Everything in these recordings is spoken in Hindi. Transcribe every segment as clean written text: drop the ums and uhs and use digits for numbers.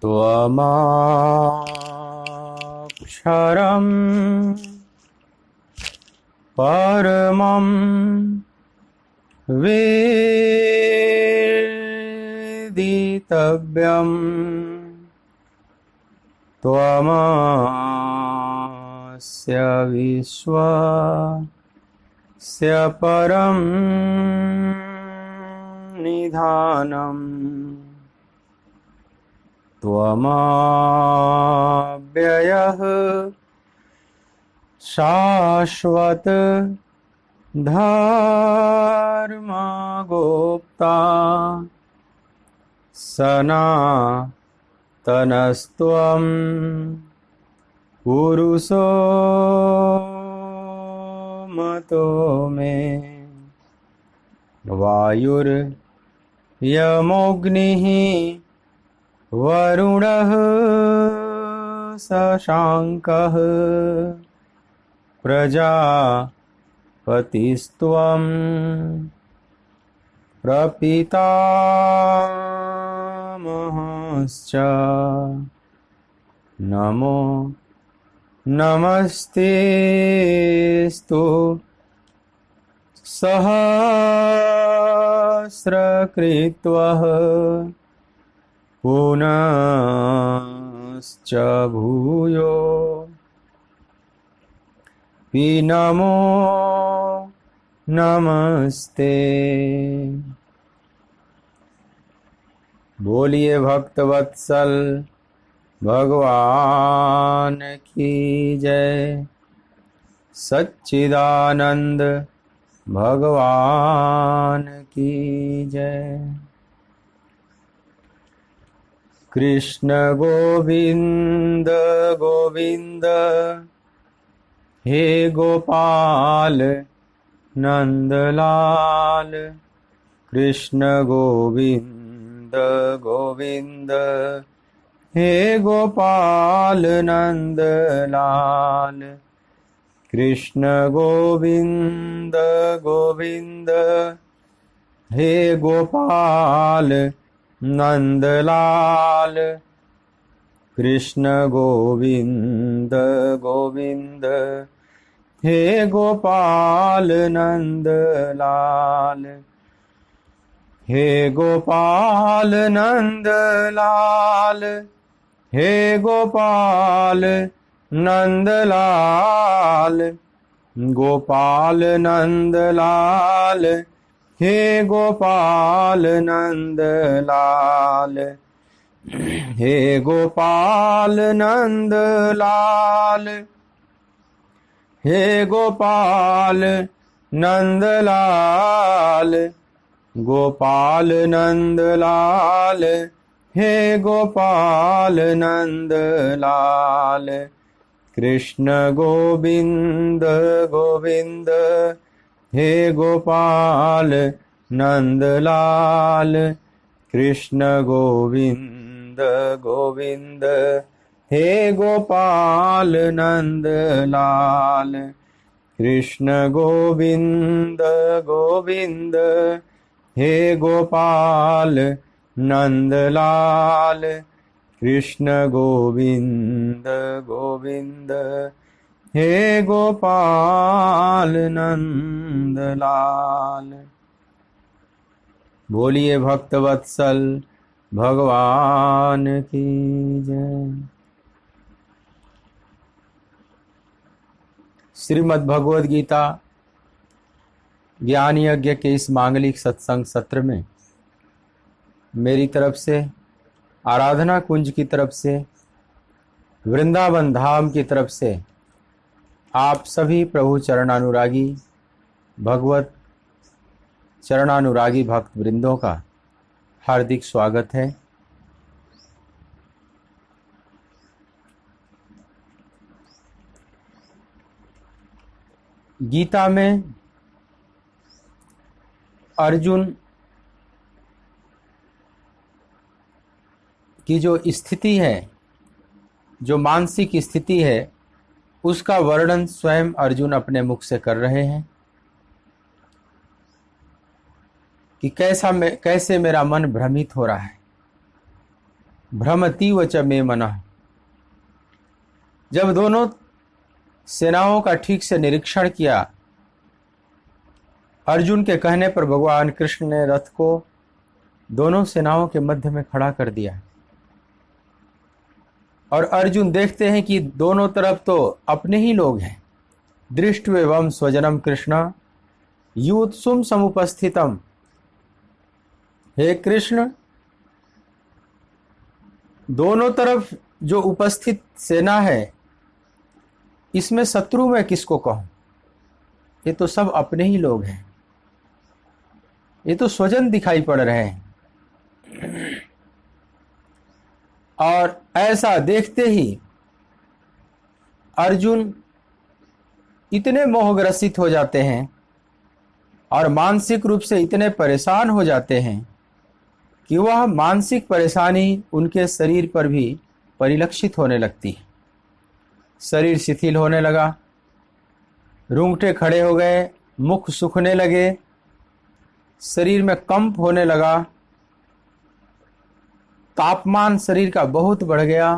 त्वमक्षरं परमं वेदितव्यं त्वमस्य विश्वस्य परं निधानम् त्वमव्ययः शाश्वत धर्मगोप्ता सनातनस्त्वं पुरुषो मतो मे वायुर्यमोऽग्निः वरुणः शशाङ्कः प्रजापतिस्त्वं प्रपितामहश्च नमो नमस्तेस्तु सहस्रकृत्वः पुनश्च भूयो नमो नमस्ते। बोलिए भक्तवत्सल भगवान की जय, सच्चिदानंद भगवान की जय। कृष्ण गोविंद गोविंद हे गोपाल नंदलाल, कृष्ण गोविंद गोविंद हे गोपाल नंदलाल, कृष्ण गोविंद गोविंद हे गोपाल नंदलाल, कृष्ण गोविंद गोविंद हे गोपाल नंदलाल, हे गोपाल नंदलाल, हे गोपाल नंदलाल, गोपाल नंदलाल, हे गोपाल नंदलाल, हे गोपाल नंदलाल, हे गोपाल नंदलाल, गोपाल नंदलाल, हे गोपाल नंदलाल, कृष्ण गोविंद गोविंद हे गोपाल नंदलाल, कृष्ण गोविंद गोविंद हे गोपाल नंदलाल, कृष्ण गोविंद गोविंद हे गोपाल नंदलाल, कृष्ण गोविंद गोविंद हे गोपाल नंदलाल। बोलिए भक्तवत्सल भगवान की जय। श्रीमद् भगवद गीता ज्ञान यज्ञ के इस मांगलिक सत्संग सत्र में मेरी तरफ से, आराधना कुंज की तरफ से, वृंदावन धाम की तरफ से आप सभी प्रभु चरणानुरागी भगवत चरणानुरागी भक्त वृंदों का हार्दिक स्वागत है। गीता में अर्जुन की जो स्थिति है, जो मानसिक स्थिति है, उसका वर्णन स्वयं अर्जुन अपने मुख से कर रहे हैं कि कैसे मेरा मन भ्रमित हो रहा है। भ्रमतीव च मे मनः। जब दोनों सेनाओं का ठीक से निरीक्षण किया, अर्जुन के कहने पर भगवान कृष्ण ने रथ को दोनों सेनाओं के मध्य में खड़ा कर दिया और अर्जुन देखते हैं कि दोनों तरफ तो अपने ही लोग हैं। दृष्ट्वेवं स्वजनम कृष्ण यूत्सुम समुपस्थितम। हे कृष्ण, दोनों तरफ जो उपस्थित सेना है, इसमें शत्रु मैं किसको कहूं? ये तो सब अपने ही लोग हैं, ये तो स्वजन दिखाई पड़ रहे हैं। और ऐसा देखते ही अर्जुन इतने मोहग्रसित हो जाते हैं और मानसिक रूप से इतने परेशान हो जाते हैं कि वह मानसिक परेशानी उनके शरीर पर भी परिलक्षित होने लगती है। शरीर शिथिल होने लगा, रूंगटे खड़े हो गए, मुख सूखने लगे, शरीर में कंप होने लगा, तापमान शरीर का बहुत बढ़ गया।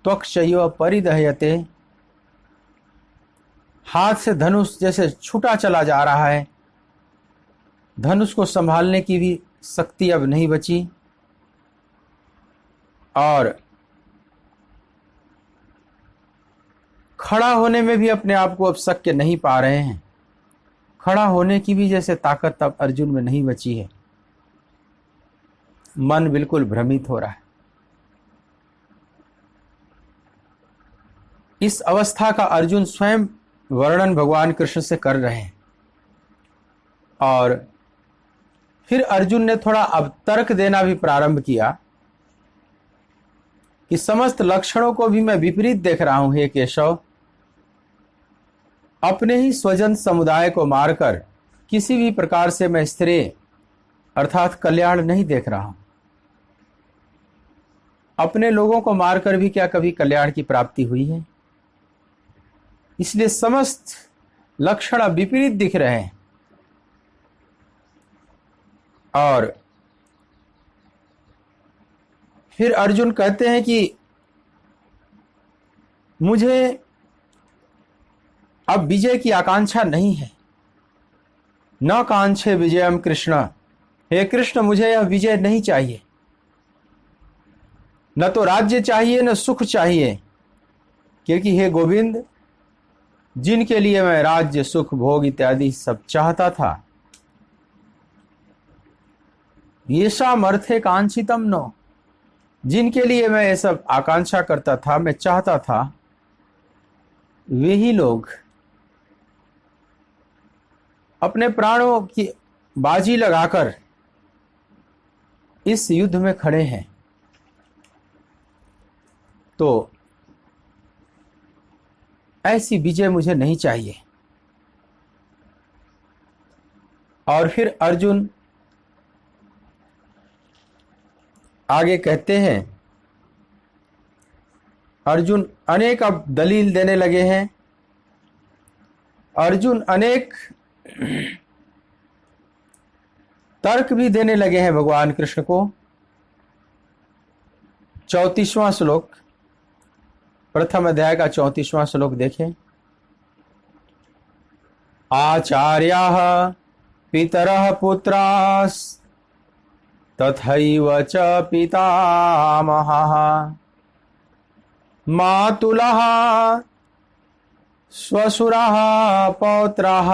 त्वक्शयो परिदह्यते। हाथ से धनुष जैसे छूटा चला जा रहा है, धनुष को संभालने की भी शक्ति अब नहीं बची और खड़ा होने में भी अपने आप को अब शक्य नहीं पा रहे हैं। खड़ा होने की भी जैसे ताकत अब अर्जुन में नहीं बची है। मन बिल्कुल भ्रमित हो रहा है। इस अवस्था का अर्जुन स्वयं वर्णन भगवान कृष्ण से कर रहे हैं और फिर अर्जुन ने थोड़ा अब तर्क देना भी प्रारंभ किया कि समस्त लक्षणों को भी मैं विपरीत देख रहा हूं। हे केशव, अपने ही स्वजन समुदाय को मारकर किसी भी प्रकार से मैं स्थिर अर्थात कल्याण नहीं देख रहा हूं। अपने लोगों को मारकर भी क्या कभी कल्याण की प्राप्ति हुई है? इसलिए समस्त लक्षण विपरीत दिख रहे हैं। और फिर अर्जुन कहते हैं कि मुझे अब विजय की आकांक्षा नहीं है। न कांक्षे विजयम कृष्ण। हे कृष्ण, मुझे यह विजय नहीं चाहिए। न तो राज्य चाहिए, न सुख चाहिए, क्योंकि हे गोविंद, जिनके लिए मैं राज्य सुख भोग इत्यादि सब चाहता था, येषाम् अर्थे कांक्षितम नो, जिनके लिए मैं ये सब आकांक्षा करता था, मैं चाहता था, वे ही लोग अपने प्राणों की बाजी लगाकर इस युद्ध में खड़े हैं। तो ऐसी विजय मुझे नहीं चाहिए। और फिर अर्जुन आगे कहते हैं, अर्जुन अनेक अब दलील देने लगे हैं। अर्जुन अनेक तर्क भी देने लगे हैं भगवान कृष्ण को। 34वां श्लोक, प्रथम अध्याय का 34वां श्लोक देखें। आचार्याः पितरः पुत्रास् तथैव च पितामहः मातुलः श्वशुरः पौत्रः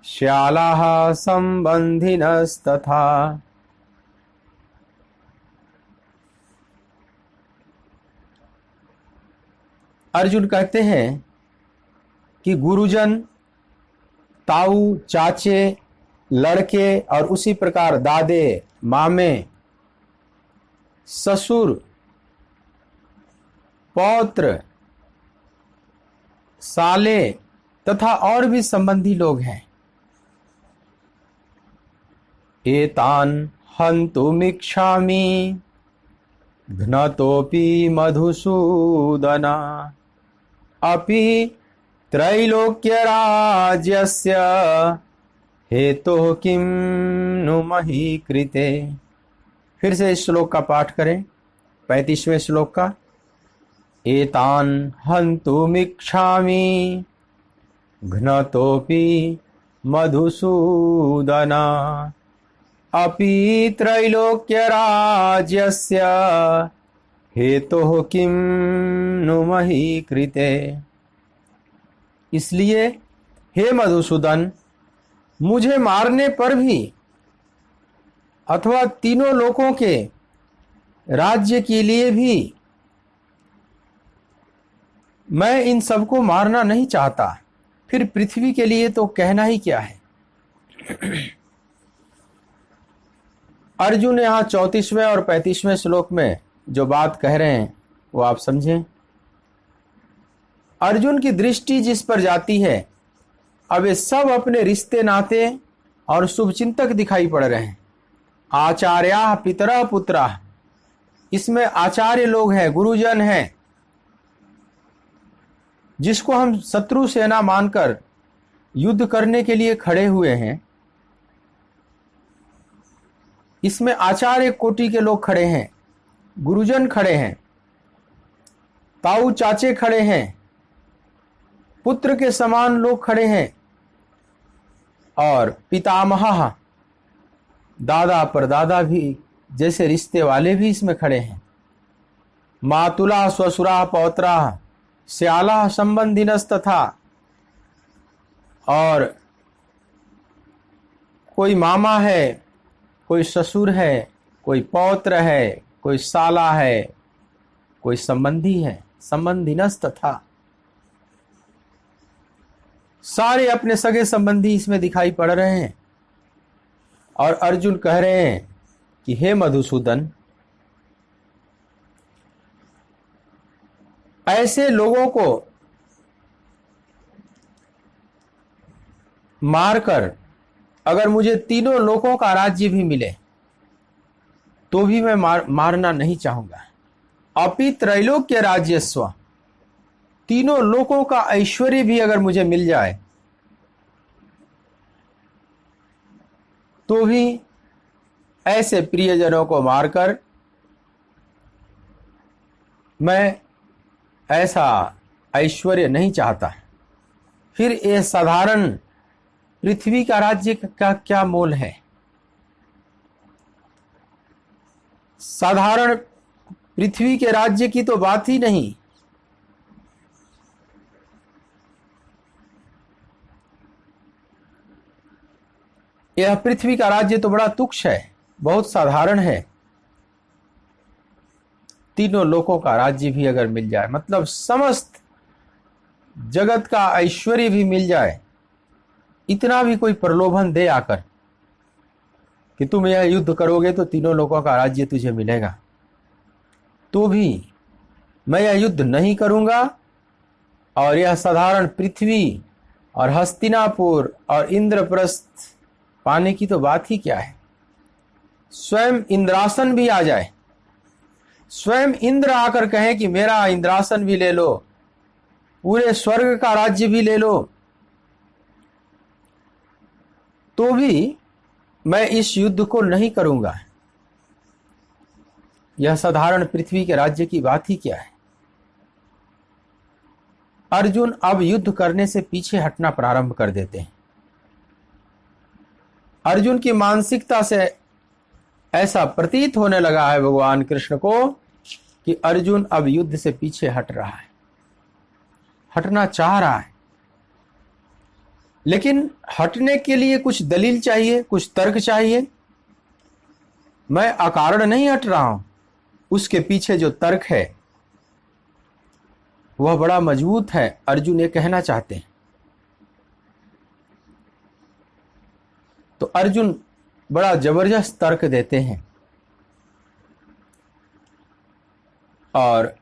श्यालाः संबंधिनस्तथा। अर्जुन कहते हैं कि गुरुजन, ताऊ, चाचे, लड़के और उसी प्रकार दादे, मामे, ससुर, पौत्र, साले तथा और भी संबंधी लोग हैं। एतान हन्तुमिच्छामि घ्नतोऽपि मधुसूदन अपि त्रैलोक्यराज्यस्य हेतुः किं नु मही कृते। फिर से इस श्लोक का पाठ करें, 35वें श्लोक का। एतान हन्तुमिच्छामि घ्नतोऽपि मधुसूदना अपि त्रैलोक्यराज्यस्य हेतुः किं नु मही कृते। इसलिए हे मधुसूदन, मुझे मारने पर भी अथवा तीनों लोकों के राज्य के लिए भी मैं इन सबको मारना नहीं चाहता, फिर पृथ्वी के लिए तो कहना ही क्या है। अर्जुन यहां 34वें और 35वें श्लोक में जो बात कह रहे हैं वो आप समझें। अर्जुन की दृष्टि जिस पर जाती है, अब ये सब अपने रिश्ते नाते और शुभचिंतक दिखाई पड़ रहे हैं। आचार्या पितरा पुत्रा, इसमें आचार्य लोग हैं, गुरुजन हैं, जिसको हम शत्रु सेना मानकर युद्ध करने के लिए खड़े हुए हैं। इसमें आचार्य कोटि के लोग खड़े हैं, गुरुजन खड़े हैं, ताऊ चाचे खड़े हैं, पुत्र के समान लोग खड़े हैं, और पितामह दादा परदादा भी जैसे रिश्ते वाले भी इसमें खड़े हैं। मातुला स्वसुरा पौत्रा श्याला संबंधिनस्तथा, और कोई मामा है, कोई ससुर है, कोई पौत्र है, कोई साला है, कोई संबंधी है, संबंधिनस्तथा, सारे अपने सगे संबंधी इसमें दिखाई पड़ रहे हैं। और अर्जुन कह रहे हैं कि हे मधुसूदन, ऐसे लोगों को मारकर अगर मुझे तीनों लोकों का राज्य भी मिले तो भी मैं मारना नहीं चाहूंगा। अपि त्रैलोक्य राज्यस्व, तीनों लोकों का ऐश्वर्य भी अगर मुझे मिल जाए तो भी ऐसे प्रियजनों को मारकर मैं ऐसा ऐश्वर्य नहीं चाहता। फिर ये साधारण पृथ्वी का राज्य का क्या मोल है। साधारण पृथ्वी के राज्य की तो बात ही नहीं। यह पृथ्वी का राज्य तो बड़ा तुच्छ है, बहुत साधारण है। तीनों लोकों का राज्य भी अगर मिल जाए, मतलब समस्त जगत का ऐश्वर्य भी मिल जाए, इतना भी कोई प्रलोभन दे आकर कि तुम यह युद्ध करोगे तो तीनों लोकों का राज्य तुझे मिलेगा, तो भी मैं यह युद्ध नहीं करूंगा। और यह साधारण पृथ्वी और हस्तिनापुर और इंद्रप्रस्थ पाने की तो बात ही क्या है। स्वयं इंद्रासन भी आ जाए, स्वयं इंद्र आकर कहे कि मेरा इंद्रासन भी ले लो, पूरे स्वर्ग का राज्य भी ले लो, तो भी मैं इस युद्ध को नहीं करूंगा। यह साधारण पृथ्वी के राज्य की बात ही क्या है। अर्जुन अब युद्ध करने से पीछे हटना प्रारंभ कर देते हैं। अर्जुन की मानसिकता से ऐसा प्रतीत होने लगा है भगवान कृष्ण को कि अर्जुन अब युद्ध से पीछे हट रहा है, हटना चाह रहा है। लेकिन हटने के लिए कुछ दलील चाहिए, कुछ तर्क चाहिए। मैं अकारण नहीं हट रहा हूं, उसके पीछे जो तर्क है वह बड़ा मजबूत है, अर्जुन ये कहना चाहते हैं। तो अर्जुन बड़ा जबरदस्त तर्क देते हैं और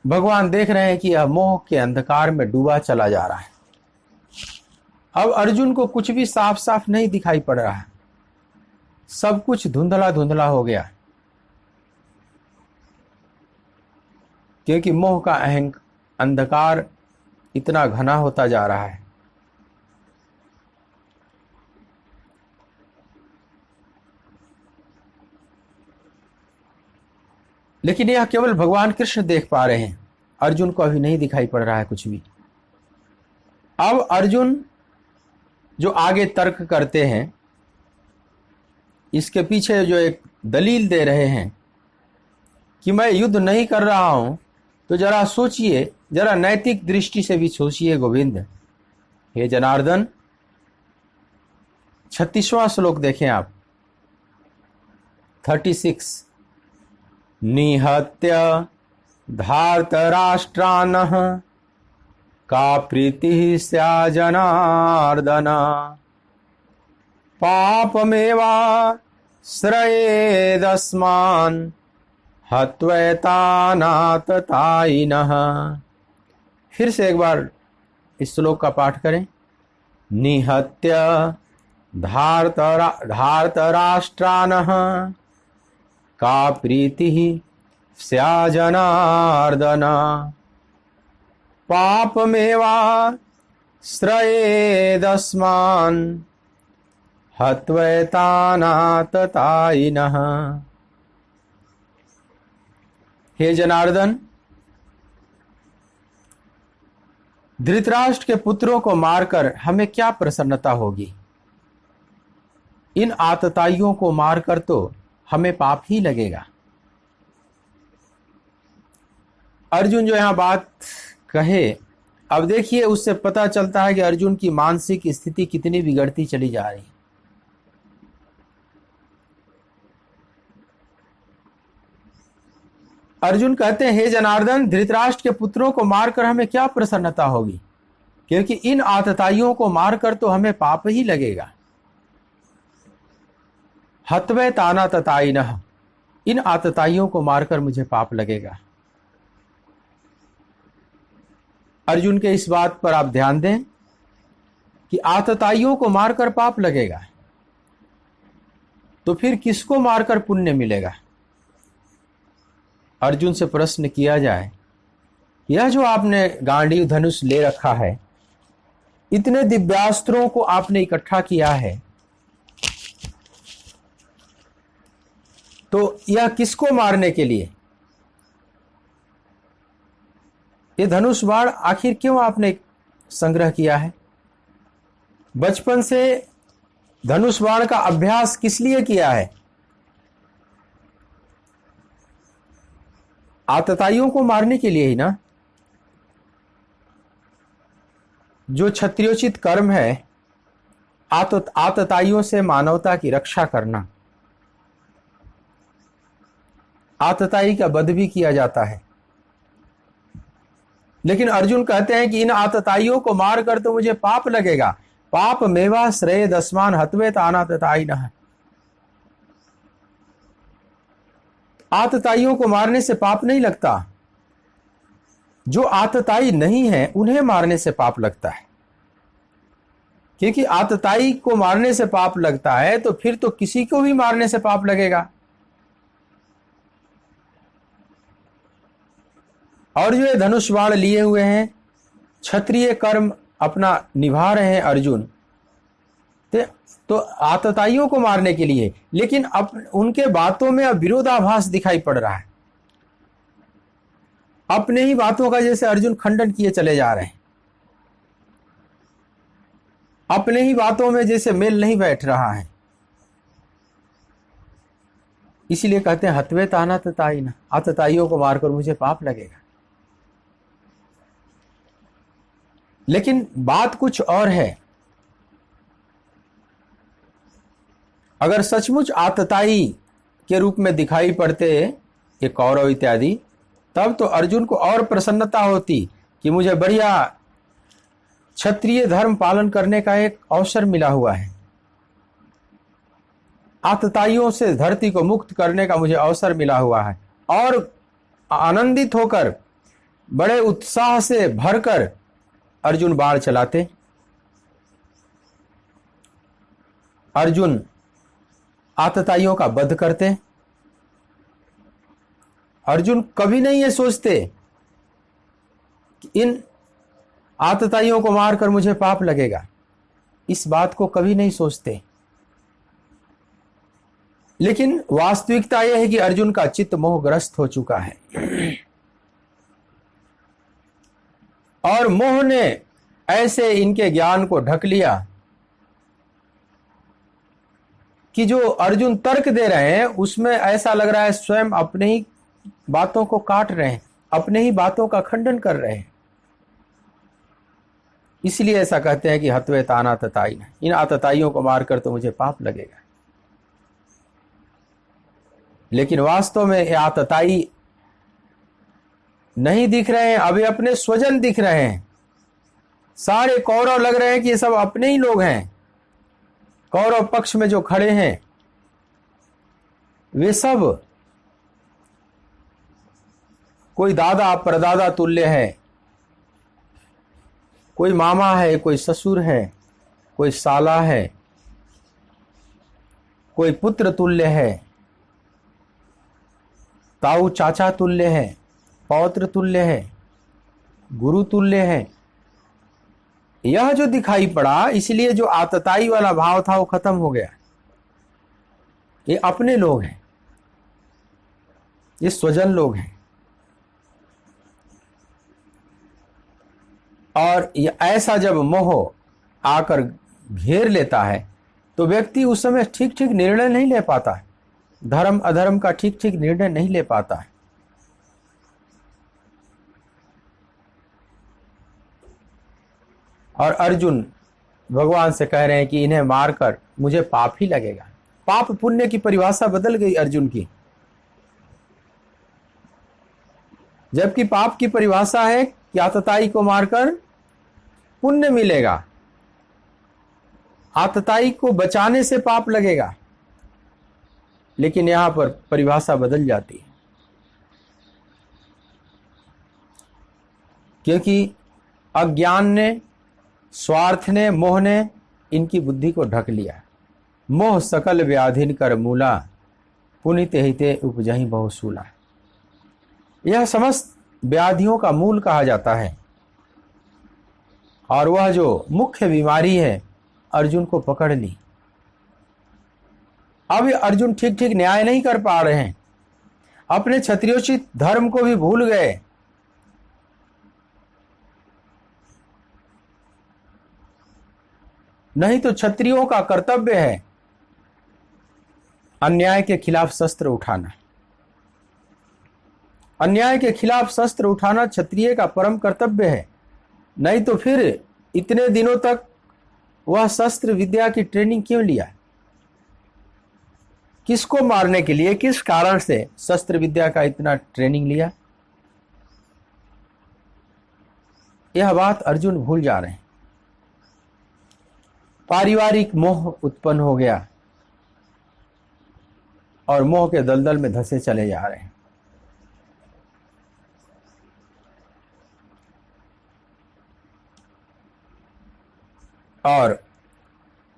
भगवान देख रहे हैं कि यह मोह के अंधकार में डूबा चला जा रहा है। अब अर्जुन को कुछ भी साफ साफ नहीं दिखाई पड़ रहा है, सब कुछ धुंधला धुंधला हो गया, क्योंकि मोह का अंधकार इतना घना होता जा रहा है। लेकिन यह केवल भगवान कृष्ण देख पा रहे हैं, अर्जुन को अभी नहीं दिखाई पड़ रहा है कुछ भी। अब अर्जुन जो आगे तर्क करते हैं, इसके पीछे जो एक दलील दे रहे हैं कि मैं युद्ध नहीं कर रहा हूं, तो जरा सोचिए, जरा नैतिक दृष्टि से भी सोचिए गोविंद। हे जनार्दन, 36वां श्लोक देखें आप, 36। निहत्य धार्तराष्ट्रानः का प्रीतिः स्या जनार्दन पापमेवाश्रयेदस्मान् हत्वैतानाततायिनः। फिर से एक बार इस श्लोक का पाठ करें। निहत्य धार्तराष्ट्रानः का प्रीतिः स्या जनार्दन पापमेवाश्रयेदस्मान् हत्वैतानाततायिनः। हे जनार्दन, धृतराष्ट्र के पुत्रों को मारकर हमें क्या प्रसन्नता होगी? इन आतताइयों को मारकर तो हमें पाप ही लगेगा। अर्जुन जो यहां बात कहे, अब देखिए उससे पता चलता है कि अर्जुन की मानसिक स्थिति कितनी बिगड़ती चली जा रही। अर्जुन कहते हैं, हे जनार्दन, धृतराष्ट्र के पुत्रों को मारकर हमें क्या प्रसन्नता होगी, क्योंकि इन आतताइयों को मारकर तो हमें पाप ही लगेगा। हत्वे ताना तताइनः, इन आतताइयों को मारकर मुझे पाप लगेगा। अर्जुन के इस बात पर आप ध्यान दें कि आतताइयों को मारकर पाप लगेगा, तो फिर किसको मारकर पुण्य मिलेगा? अर्जुन से प्रश्न किया जाए, यह जो आपने गांडीव धनुष ले रखा है, इतने दिव्यास्त्रों को आपने इकट्ठा किया है, तो यह किसको मारने के लिए? ये धनुष बाण आखिर क्यों आपने संग्रह किया है? बचपन से धनुष बाण का अभ्यास किस लिए किया है? आतताइयों को मारने के लिए ही ना। जो क्षत्रियोचित कर्म है, आतताइयों से मानवता की रक्षा करना। आतताई का वध भी किया जाता है, लेकिन अर्जुन कहते हैं कि इन आतताइयों को मारकर तो मुझे पाप लगेगा। पाप मेवा श्रेय दस्मान हत्वेत अनाततायिनः। आतताइयों को मारने से पाप नहीं लगता, जो आतताई नहीं है उन्हें मारने से पाप लगता है। क्योंकि आतताई को मारने से पाप लगता है, तो फिर तो किसी को भी मारने से पाप लगेगा। और जो ये धनुष बाण लिए हुए हैं, क्षत्रिय कर्म अपना निभा रहे हैं अर्जुन, तो आतताइयों को मारने के लिए। लेकिन अब उनके बातों में अब विरोधाभास दिखाई पड़ रहा है। अपने ही बातों का जैसे अर्जुन खंडन किए चले जा रहे हैं, अपने ही बातों में जैसे मेल नहीं बैठ रहा है। इसलिए कहते हैं हत्वे ताना तताइना, आतताइयों को मारकर मुझे पाप लगेगा। लेकिन बात कुछ और है। अगर सचमुच आतताई के रूप में दिखाई पड़ते ये कौरव इत्यादि, तब तो अर्जुन को और प्रसन्नता होती कि मुझे बढ़िया क्षत्रिय धर्म पालन करने का एक अवसर मिला हुआ है, आतताइयों से धरती को मुक्त करने का मुझे अवसर मिला हुआ है। और आनंदित होकर बड़े उत्साह से भरकर अर्जुन बाण चलाते। अर्जुन आतताइयों का वध करते। अर्जुन कभी नहीं ये सोचते कि इन आतताइयों को मारकर मुझे पाप लगेगा, इस बात को कभी नहीं सोचते। लेकिन वास्तविकता यह है कि अर्जुन का चित्त मोहग्रस्त हो चुका है और मोह ने ऐसे इनके ज्ञान को ढक लिया कि जो अर्जुन तर्क दे रहे हैं उसमें ऐसा लग रहा है स्वयं अपने ही बातों को काट रहे हैं, अपने ही बातों का खंडन कर रहे हैं। इसलिए ऐसा कहते हैं कि हत्वे ताना तताई, इन आतताइयों को मारकर तो मुझे पाप लगेगा। लेकिन वास्तव में ये आतताई नहीं दिख रहे हैं, अभी अपने स्वजन दिख रहे हैं। सारे कौरव लग रहे हैं कि ये सब अपने ही लोग हैं। कौरव पक्ष में जो खड़े हैं वे सब कोई दादा परदादा तुल्य है, कोई मामा है, कोई ससुर है, कोई साला है, कोई पुत्र तुल्य है, ताऊ चाचा तुल्य है, पौत्र तुल्य है, गुरु तुल्य है। यह जो दिखाई पड़ा, इसलिए जो आतताई वाला भाव था वो खत्म हो गया। ये अपने लोग हैं, ये स्वजन लोग हैं। और ये ऐसा जब मोह आकर घेर लेता है तो व्यक्ति उस समय ठीक ठीक निर्णय नहीं ले पाता है, धर्म अधर्म का ठीक ठीक निर्णय नहीं ले पाता है। और अर्जुन भगवान से कह रहे हैं कि इन्हें मारकर मुझे पाप ही लगेगा। पाप पुण्य की परिभाषा बदल गई अर्जुन की। जबकि पाप की परिभाषा है कि आतताई को मारकर पुण्य मिलेगा, आतताई को बचाने से पाप लगेगा। लेकिन यहां पर परिभाषा बदल जाती है, क्योंकि अज्ञान ने, स्वार्थ ने, मोह ने इनकी बुद्धि को ढक लिया। मोह सकल व्याधिन कर मूला, पुनित हिते उपजहि बहुसूला। यह समस्त व्याधियों का मूल कहा जाता है और वह जो मुख्य बीमारी है अर्जुन को पकड़ ली। अब अर्जुन ठीक ठीक न्याय नहीं कर पा रहे हैं, अपने क्षत्रियोचित धर्म को भी भूल गए। नहीं तो क्षत्रियों का कर्तव्य है अन्याय के खिलाफ शस्त्र उठाना। अन्याय के खिलाफ शस्त्र उठाना क्षत्रिय का परम कर्तव्य है। नहीं तो फिर इतने दिनों तक वह शस्त्र विद्या की ट्रेनिंग क्यों लिया? किसको मारने के लिए, किस कारण से शस्त्र विद्या का इतना ट्रेनिंग लिया? यह बात अर्जुन भूल जा रहे हैं। पारिवारिक मोह उत्पन्न हो गया और मोह के दलदल में धंसे चले जा रहे हैं। और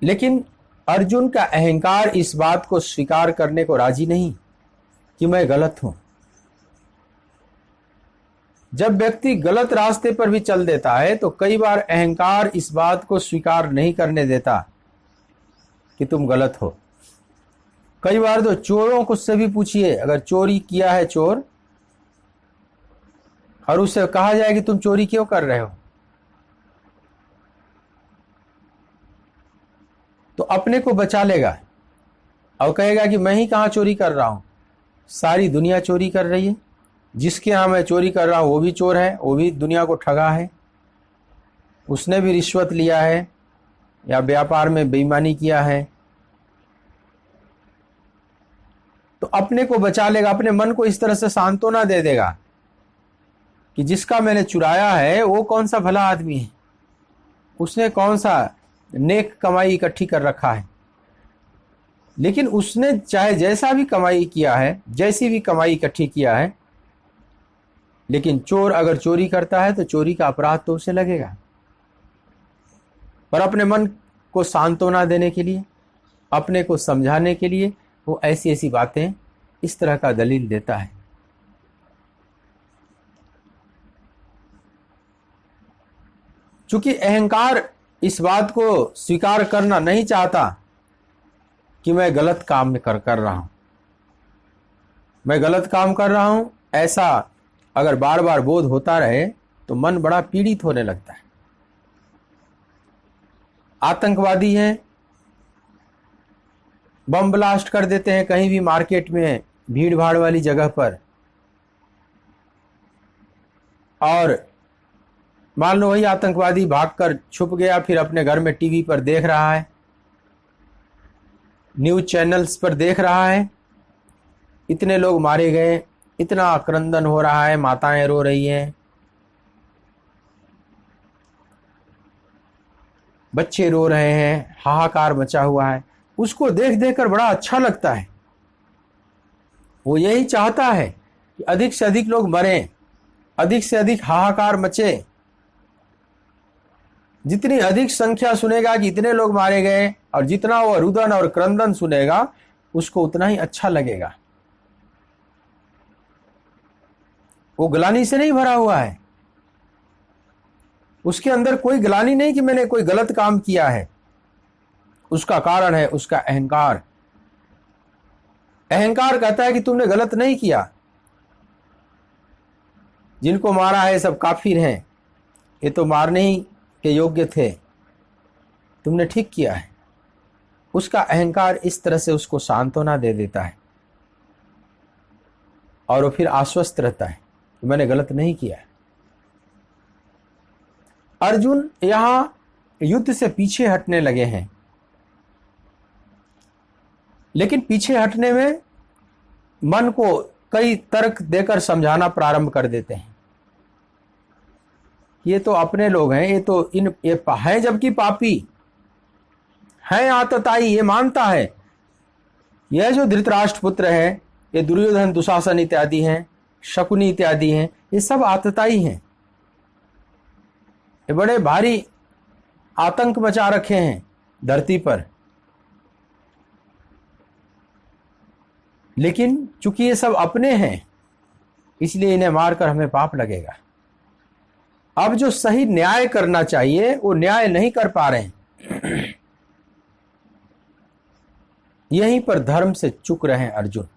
लेकिन अर्जुन का अहंकार इस बात को स्वीकार करने को राजी नहीं कि मैं गलत हूं। जब व्यक्ति गलत रास्ते पर भी चल देता है तो कई बार अहंकार इस बात को स्वीकार नहीं करने देता कि तुम गलत हो। कई बार तो चोरों को से भी पूछिए, अगर चोरी किया है चोर और उससे कहा जाए कि तुम चोरी क्यों कर रहे हो, तो अपने को बचा लेगा और कहेगा कि मैं ही कहां चोरी कर रहा हूं, सारी दुनिया चोरी कर रही है। जिसके यहां मैं चोरी कर रहा हूं वो भी चोर है, वो भी दुनिया को ठगा है, उसने भी रिश्वत लिया है या व्यापार में बेईमानी किया है। तो अपने को बचा लेगा, अपने मन को इस तरह से सांत्वना दे देगा कि जिसका मैंने चुराया है वो कौन सा भला आदमी है, उसने कौन सा नेक कमाई इकट्ठी कर रखा है। लेकिन उसने चाहे जैसा भी कमाई किया है, जैसी भी कमाई इकट्ठी किया है, लेकिन चोर अगर चोरी करता है तो चोरी का अपराध तो उसे लगेगा। पर अपने मन को सांत्वना देने के लिए, अपने को समझाने के लिए वो ऐसी ऐसी बातें इस तरह का दलील देता है। चूंकि अहंकार इस बात को स्वीकार करना नहीं चाहता कि मैं गलत काम में कर रहा हूं, मैं गलत काम कर रहा हूं, ऐसा अगर बार बार बोध होता रहे तो मन बड़ा पीड़ित होने लगता है। आतंकवादी हैं, बम ब्लास्ट कर देते हैं कहीं भी मार्केट में, भीड़ भाड़ वाली जगह पर, और मान लो वही आतंकवादी भागकर छुप गया, फिर अपने घर में टीवी पर देख रहा है, न्यूज चैनल्स पर देख रहा है, इतने लोग मारे गए, इतना क्रंदन हो रहा है, माताएं रो रही हैं, बच्चे रो रहे हैं, हाहाकार मचा हुआ है। उसको देख देख कर बड़ा अच्छा लगता है। वो यही चाहता है कि अधिक से अधिक लोग मरें, अधिक से अधिक हाहाकार मचे। जितनी अधिक संख्या सुनेगा कि इतने लोग मारे गए, और जितना वो रुदन और क्रंदन सुनेगा, उसको उतना ही अच्छा लगेगा। वो ग्लानि से नहीं भरा हुआ है, उसके अंदर कोई ग्लानि नहीं कि मैंने कोई गलत काम किया है। उसका कारण है उसका अहंकार। अहंकार कहता है कि तुमने गलत नहीं किया, जिनको मारा है सब काफिर हैं, ये तो मारने ही के योग्य थे, तुमने ठीक किया है। उसका अहंकार इस तरह से उसको सांत्वना दे देता है, और वो फिर आश्वस्त रहता है कि मैंने गलत नहीं किया है। अर्जुन यहां युद्ध से पीछे हटने लगे हैं, लेकिन पीछे हटने में मन को कई तर्क देकर समझाना प्रारंभ कर देते हैं। ये तो अपने लोग हैं, ये है जबकि पापी है, आतताई, ये मानता है। यह जो धृतराष्ट्र पुत्र है, ये दुर्योधन दुशासन इत्यादि हैं, शकुनी इत्यादि हैं, ये सब आतताई हैं। ये बड़े भारी आतंक मचा रखे हैं धरती पर, लेकिन चूंकि ये सब अपने हैं, इसलिए इन्हें मारकर हमें पाप लगेगा। अब जो सही न्याय करना चाहिए वो न्याय नहीं कर पा रहे हैं। यहीं पर धर्म से चूक रहे हैं अर्जुन।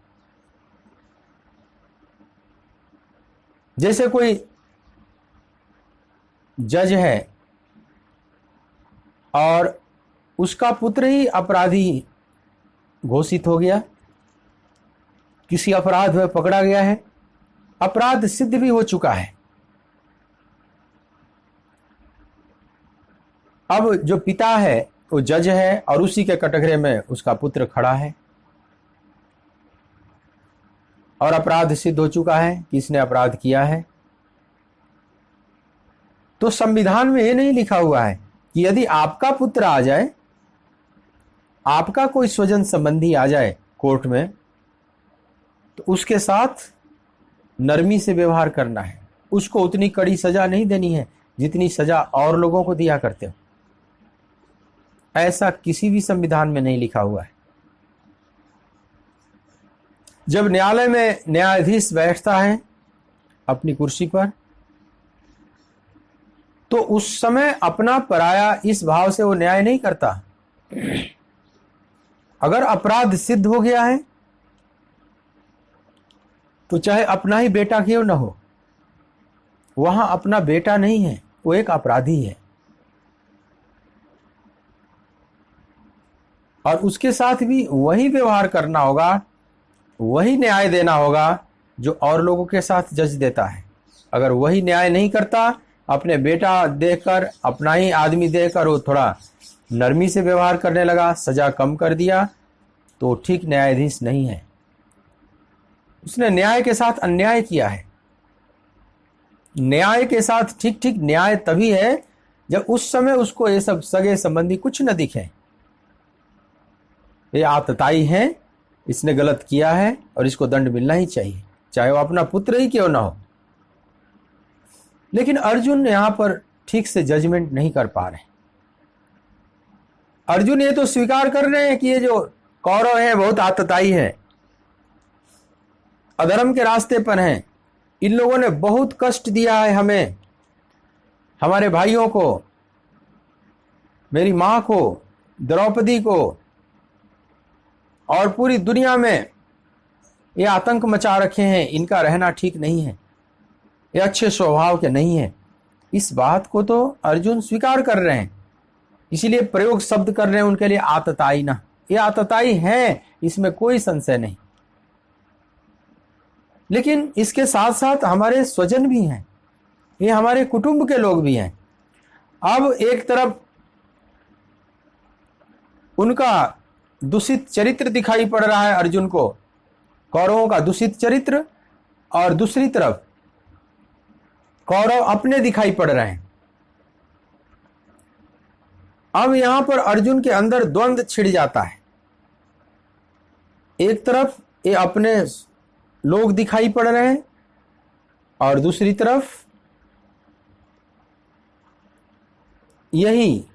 जैसे कोई जज है और उसका पुत्र ही अपराधी घोषित हो गया, किसी अपराध में पकड़ा गया है, अपराध सिद्ध भी हो चुका है। अब जो पिता है वो जज है, और उसी के कटघरे में उसका पुत्र खड़ा है, और अपराध सिद्ध हो चुका है कि इसने अपराध किया है। तो संविधान में ये नहीं लिखा हुआ है कि यदि आपका पुत्र आ जाए, आपका कोई स्वजन संबंधी आ जाए कोर्ट में, तो उसके साथ नरमी से व्यवहार करना है, उसको उतनी कड़ी सजा नहीं देनी है जितनी सजा और लोगों को दिया करते हो। ऐसा किसी भी संविधान में नहीं लिखा हुआ है। जब न्यायालय में न्यायाधीश बैठता है अपनी कुर्सी पर, तो उस समय अपना पराया इस भाव से वो न्याय नहीं करता। अगर अपराध सिद्ध हो गया है तो चाहे अपना ही बेटा क्यों न हो, वहां अपना बेटा नहीं है, वो एक अपराधी है, और उसके साथ भी वही व्यवहार करना होगा, वही न्याय देना होगा जो और लोगों के साथ जज देता है। अगर वही न्याय नहीं करता, अपने बेटा देखकर, अपना ही आदमी देखकर वो थोड़ा नरमी से व्यवहार करने लगा, सजा कम कर दिया, तो ठीक न्यायाधीश नहीं है। उसने न्याय के साथ अन्याय किया है। न्याय के साथ ठीक ठीक न्याय तभी है जब उस समय उसको ये सब सगे संबंधी कुछ न दिखे। ये आतताई है, इसने गलत किया है और इसको दंड मिलना ही चाहिए, चाहे वो अपना पुत्र ही क्यों ना हो। लेकिन अर्जुन यहां पर ठीक से जजमेंट नहीं कर पा रहे। अर्जुन ये तो स्वीकार कर रहे हैं कि ये जो कौरव है बहुत आतताई है, अधर्म के रास्ते पर हैं, इन लोगों ने बहुत कष्ट दिया है हमें, हमारे भाइयों को, मेरी मां को, द्रौपदी को, और पूरी दुनिया में ये आतंक मचा रखे हैं, इनका रहना ठीक नहीं है, ये अच्छे स्वभाव के नहीं है। इस बात को तो अर्जुन स्वीकार कर रहे हैं, इसीलिए प्रयोग शब्द कर रहे हैं उनके लिए आतताई ना। ये आतताई है, इसमें कोई संशय नहीं, लेकिन इसके साथ साथ हमारे स्वजन भी हैं, ये हमारे कुटुंब के लोग भी हैं। अब एक तरफ उनका दूषित चरित्र दिखाई पड़ रहा है अर्जुन को, कौरवों का दूषित चरित्र, और दूसरी तरफ कौरव अपने दिखाई पड़ रहे हैं। अब यहां पर अर्जुन के अंदर द्वंद्व छिड़ जाता है। एक तरफ ये अपने लोग दिखाई पड़ रहे हैं और दूसरी तरफ यही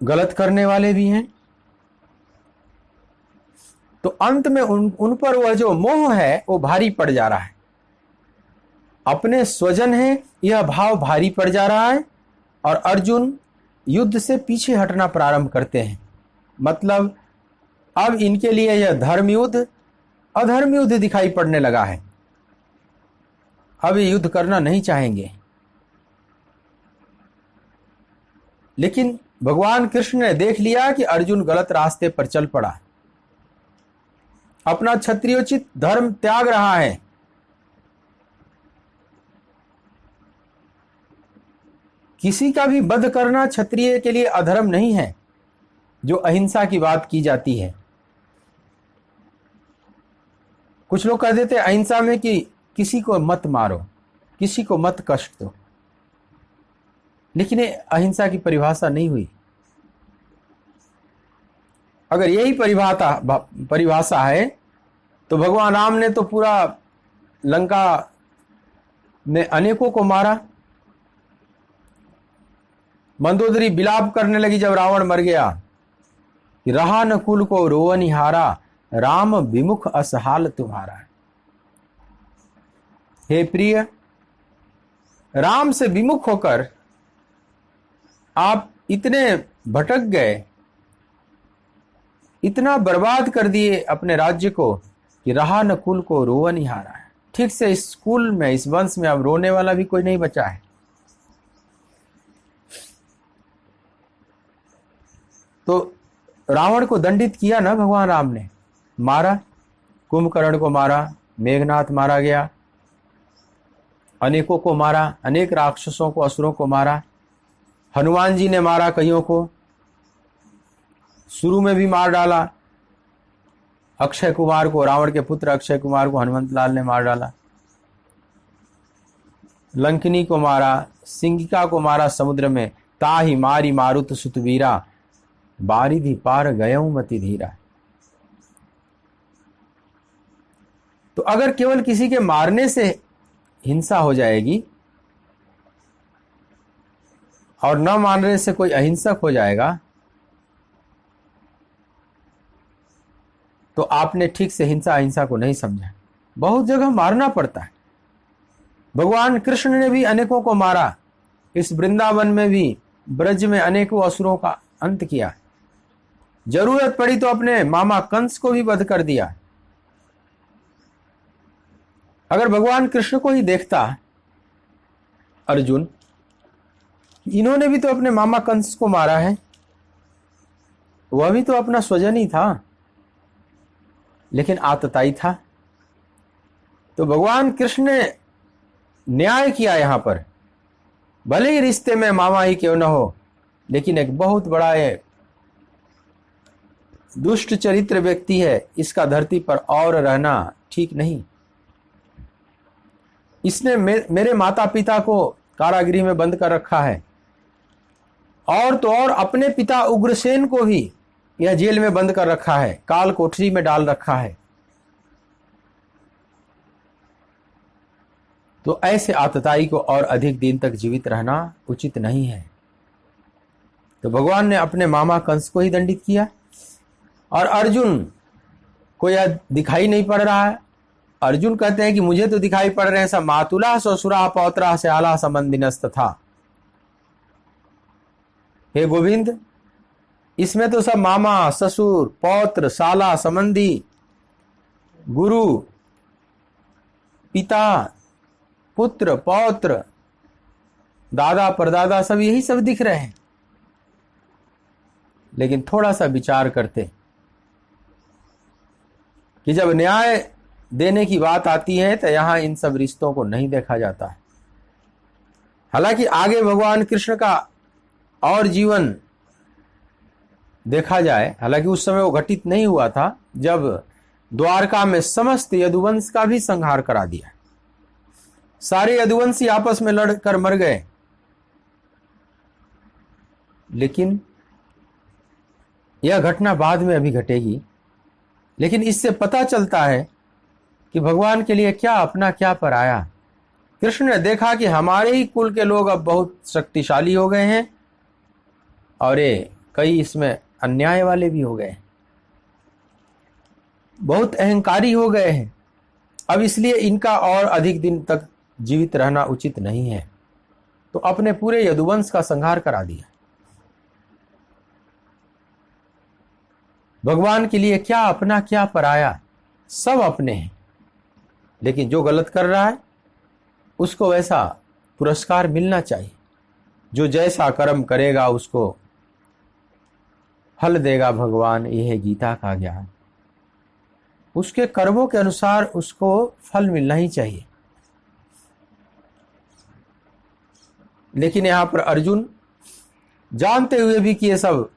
गलत करने वाले भी हैं। तो अंत में उन पर वह जो मोह है वो भारी पड़ जा रहा है। अपने स्वजन है, यह भाव भारी पड़ जा रहा है और अर्जुन युद्ध से पीछे हटना प्रारंभ करते हैं। मतलब अब इनके लिए यह धर्म युद्ध अधर्म युद्ध दिखाई पड़ने लगा है। अब ये युद्ध करना नहीं चाहेंगे। लेकिन भगवान कृष्ण ने देख लिया कि अर्जुन गलत रास्ते पर चल पड़ा, अपना क्षत्रियोचित धर्म त्याग रहा है। किसी का भी वध करना क्षत्रिय के लिए अधर्म नहीं है, जो अहिंसा की बात की जाती है। कुछ लोग कह देते हैं अहिंसा में कि किसी को मत मारो, किसी को मत कष्ट दो, लेकिन ये अहिंसा की परिभाषा नहीं हुई। अगर यही परिभाषा है तो भगवान राम ने तो पूरा लंका में अनेकों को मारा। मंदोदरी विलाप करने लगी जब रावण मर गया कि रहा न कुल को रोवनि हारा, राम विमुख असहाल तुम्हारा। हे प्रिय, राम से विमुख होकर आप इतने भटक गए, इतना बर्बाद कर दिए अपने राज्य को कि रहा न कुल को रोवनि हारा। ठीक से इस कुल में, इस वंश में अब रोने वाला भी कोई नहीं बचा है। तो रावण को दंडित किया ना भगवान राम ने, मारा, कुंभकर्ण को मारा, मेघनाथ मारा गया, अनेकों को मारा, अनेक राक्षसों को, असुरों को मारा। हनुमान जी ने मारा कईयों को, शुरू में भी मार डाला। अक्षय कुमार को, रावण के पुत्र अक्षय कुमार को हनुमंत लाल ने मार डाला। लंकिनी को मारा, सिंगिका को मारा समुद्र में, ताहि मारी मारुत सुतवीरा, बारिधि पार गयऊ मति धीरा। तो अगर केवल किसी के मारने से हिंसा हो जाएगी और न मारने से कोई अहिंसक हो जाएगा, तो आपने ठीक से हिंसा अहिंसा को नहीं समझा। बहुत जगह मारना पड़ता है। भगवान कृष्ण ने भी अनेकों को मारा। इस वृंदावन में भी, ब्रज में अनेकों असुरों का अंत किया। जरूरत पड़ी तो अपने मामा कंस को भी वध कर दिया। अगर भगवान कृष्ण को ही देखता अर्जुन, इन्होंने भी तो अपने मामा कंस को मारा है, वह भी तो अपना स्वजन ही था, लेकिन आतताई था। तो भगवान कृष्ण ने न्याय किया यहां पर। भले ही रिश्ते में मामा ही क्यों न हो, लेकिन एक बहुत बड़ा ये दुष्ट चरित्र व्यक्ति है, इसका धरती पर और रहना ठीक नहीं। इसने मेरे माता पिता को कारागृह में बंद कर रखा है, और तो और अपने पिता उग्रसेन को भी यह जेल में बंद कर रखा है, काल कोठरी में डाल रखा है। तो ऐसे आतताई को और अधिक दिन तक जीवित रहना उचित नहीं है। तो भगवान ने अपने मामा कंस को ही दंडित किया, और अर्जुन को यह दिखाई नहीं पड़ रहा है। अर्जुन कहते हैं कि मुझे तो दिखाई पड़ रहे हैं सब मातुला ससुरा पौत्रा से आला संबंधिनस्त था। हे गोविंद, इसमें तो सब मामा, ससुर, पौत्र, साला, संबंधी, गुरु, पिता, पुत्र, पौत्र, दादा, परदादा, सब यही सब दिख रहे हैं। लेकिन थोड़ा सा विचार करते कि जब न्याय देने की बात आती है तो यहां इन सब रिश्तों को नहीं देखा जाता है। हालांकि आगे भगवान कृष्ण का और जीवन देखा जाए, हालांकि उस समय वो घटित नहीं हुआ था जब द्वारका में समस्त यदुवंश का भी संहार करा दिया। सारे यदुवंशी आपस में लड़कर मर गए। लेकिन यह घटना बाद में अभी घटेगी। लेकिन इससे पता चलता है कि भगवान के लिए क्या अपना क्या पराया। कृष्ण ने देखा कि हमारे ही कुल के लोग अब बहुत शक्तिशाली हो गए हैं और ये कई इसमें अन्याय वाले भी हो गए, बहुत अहंकारी हो गए हैं। अब इसलिए इनका और अधिक दिन तक जीवित रहना उचित नहीं है, तो अपने पूरे यदुवंश का संहार करा दिया। भगवान के लिए क्या अपना क्या पराया, सब अपने हैं। लेकिन जो गलत कर रहा है उसको वैसा पुरस्कार मिलना चाहिए। जो जैसा कर्म करेगा उसको फल देगा भगवान, यह है गीता का ज्ञान। उसके कर्मों के अनुसार उसको फल मिलना ही चाहिए। लेकिन यहां पर अर्जुन जानते हुए भी कि ये सब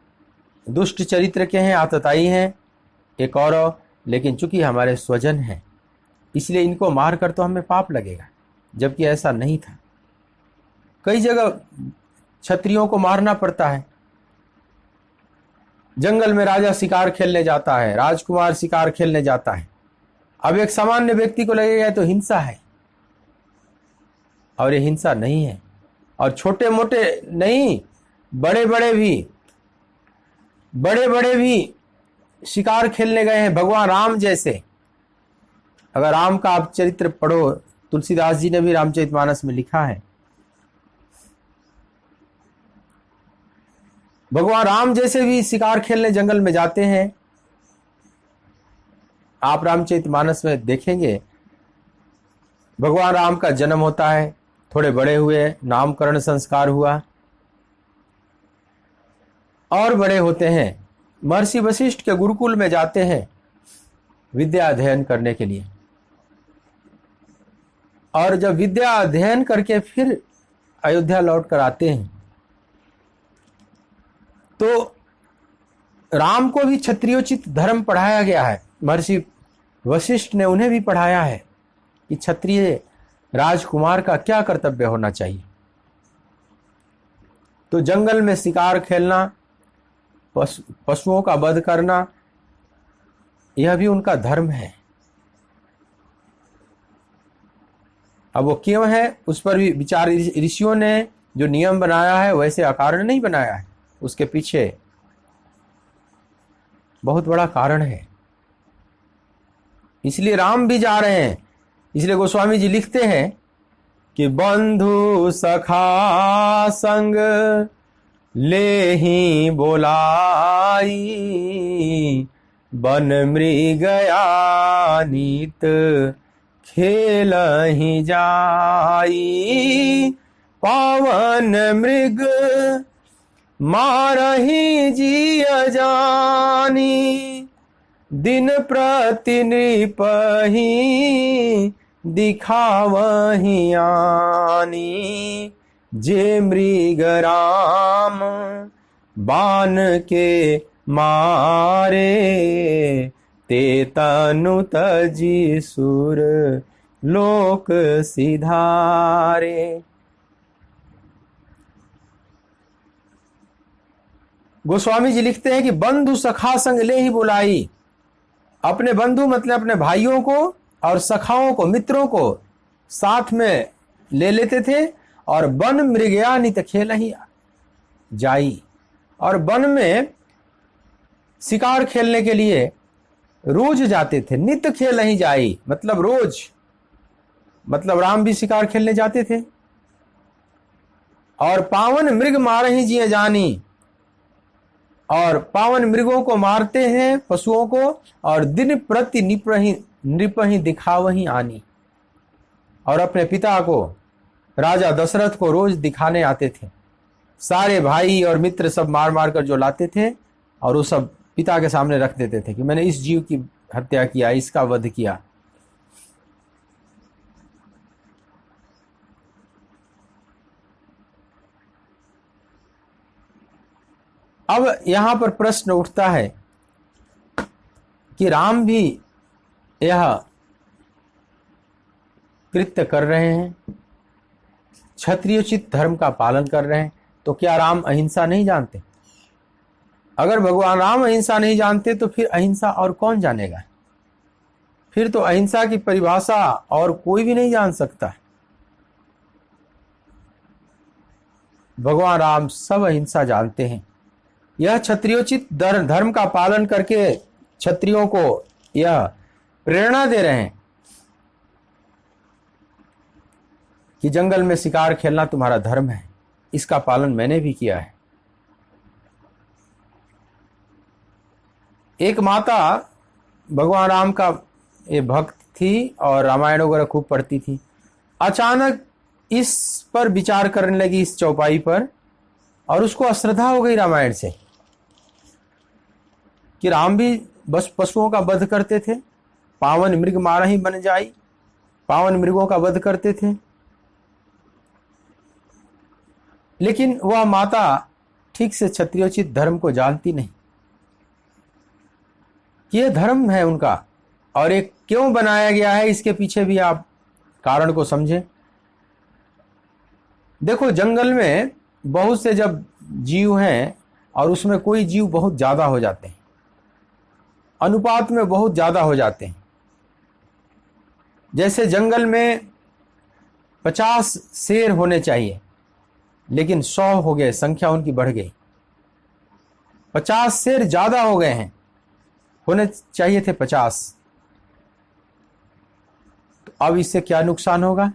दुष्ट चरित्र के हैं, आतताई हैं, एक और, लेकिन चूंकि हमारे स्वजन हैं इसलिए इनको मार कर तो हमें पाप लगेगा, जबकि ऐसा नहीं था। कई जगह क्षत्रियों को मारना पड़ता है। जंगल में राजा शिकार खेलने जाता है, राजकुमार शिकार खेलने जाता है। अब एक सामान्य व्यक्ति को लगेगा तो हिंसा है, और ये हिंसा नहीं है। और छोटे मोटे नहीं, बड़े बड़े भी शिकार खेलने गए हैं। भगवान राम जैसे, अगर राम का आप चरित्र पढ़ो, तुलसीदास जी ने भी रामचरितमानस में लिखा है, भगवान राम जैसे भी शिकार खेलने जंगल में जाते हैं। आप रामचरितमानस में देखेंगे भगवान राम का जन्म होता है, थोड़े बड़े हुए, नामकरण संस्कार हुआ, और बड़े होते हैं महर्षि वशिष्ठ के गुरुकुल में जाते हैं विद्या अध्ययन करने के लिए। और जब विद्या अध्ययन करके फिर अयोध्या लौट कर आते हैं तो राम को भी क्षत्रियोचित धर्म पढ़ाया गया है। महर्षि वशिष्ठ ने उन्हें भी पढ़ाया है कि क्षत्रिय राजकुमार का क्या कर्तव्य होना चाहिए। तो जंगल में शिकार खेलना, पशुओं का वध करना, यह भी उनका धर्म है। अब वो क्यों है उस पर भी विचार, ऋषियों ने जो नियम बनाया है वैसे अकारण नहीं बनाया है, उसके पीछे बहुत बड़ा कारण है। इसलिए राम भी जा रहे हैं। इसलिए गोस्वामी जी लिखते हैं कि बंधु सखा संग ले ही बोलाई, बन मृगया नीत खेल ही जाई, पावन मृग मारही जिय जानी, दिन प्रति नृपहि दिखावही आनी, जे मृग राम बान के मारे, ते तनु तजी सुर लोक सिधारे। गोस्वामी जी लिखते हैं कि बंधु सखा संग ले ही बुलाई। अपने बंधु मतलब अपने भाइयों को और सखाओं को, मित्रों को साथ में ले लेते थे, और वन मृगया नित खेल ही जाई, और वन में शिकार खेलने के लिए रोज जाते थे। नित खेल ही जाई मतलब रोज, मतलब राम भी शिकार खेलने जाते थे। और पावन मृग मार ही जिए जानी, और पावन मृगों को मारते हैं, पशुओं को, और दिन प्रति नृप ही दिखावही आनी। और अपने पिता को, राजा दशरथ को रोज दिखाने आते थे। सारे भाई और मित्र सब मार मार कर जो लाते थे और वो सब पिता के सामने रख देते थे कि मैंने इस जीव की हत्या किया, इसका वध किया। अब यहां पर प्रश्न उठता है कि राम भी यह कृत्य कर रहे हैं, क्षत्रियोचित धर्म का पालन कर रहे हैं, तो क्या राम अहिंसा नहीं जानते? अगर भगवान राम अहिंसा नहीं जानते तो फिर अहिंसा और कौन जानेगा? फिर तो अहिंसा की परिभाषा और कोई भी नहीं जान सकता। भगवान राम सब अहिंसा जानते हैं। यह क्षत्रियोचित धर्म का पालन करके क्षत्रियों को यह प्रेरणा दे रहे हैं कि जंगल में शिकार खेलना तुम्हारा धर्म है, इसका पालन मैंने भी किया है। एक माता भगवान राम का ये भक्त थी और रामायण वगैरह खूब पढ़ती थी। अचानक इस पर विचार करने लगी, इस चौपाई पर, और उसको अश्रद्धा हो गई रामायण से कि राम भी बस पशुओं का वध करते थे, पावन मृग मारा ही बन जाई, पावन मृगों का वध करते थे। लेकिन वह माता ठीक से क्षत्रियोचित धर्म को जानती नहीं कि यह धर्म है उनका और एक क्यों बनाया गया है, इसके पीछे भी आप कारण को समझें। देखो, जंगल में बहुत से जब जीव हैं और उसमें कोई जीव बहुत ज्यादा हो जाते हैं, अनुपात में बहुत ज्यादा हो जाते हैं, जैसे जंगल में 50 शेर होने चाहिए लेकिन 100 हो गए, संख्या उनकी बढ़ गई। 50 शेर ज्यादा हो गए हैं, होने चाहिए थे 50। तो अब इससे क्या नुकसान होगा?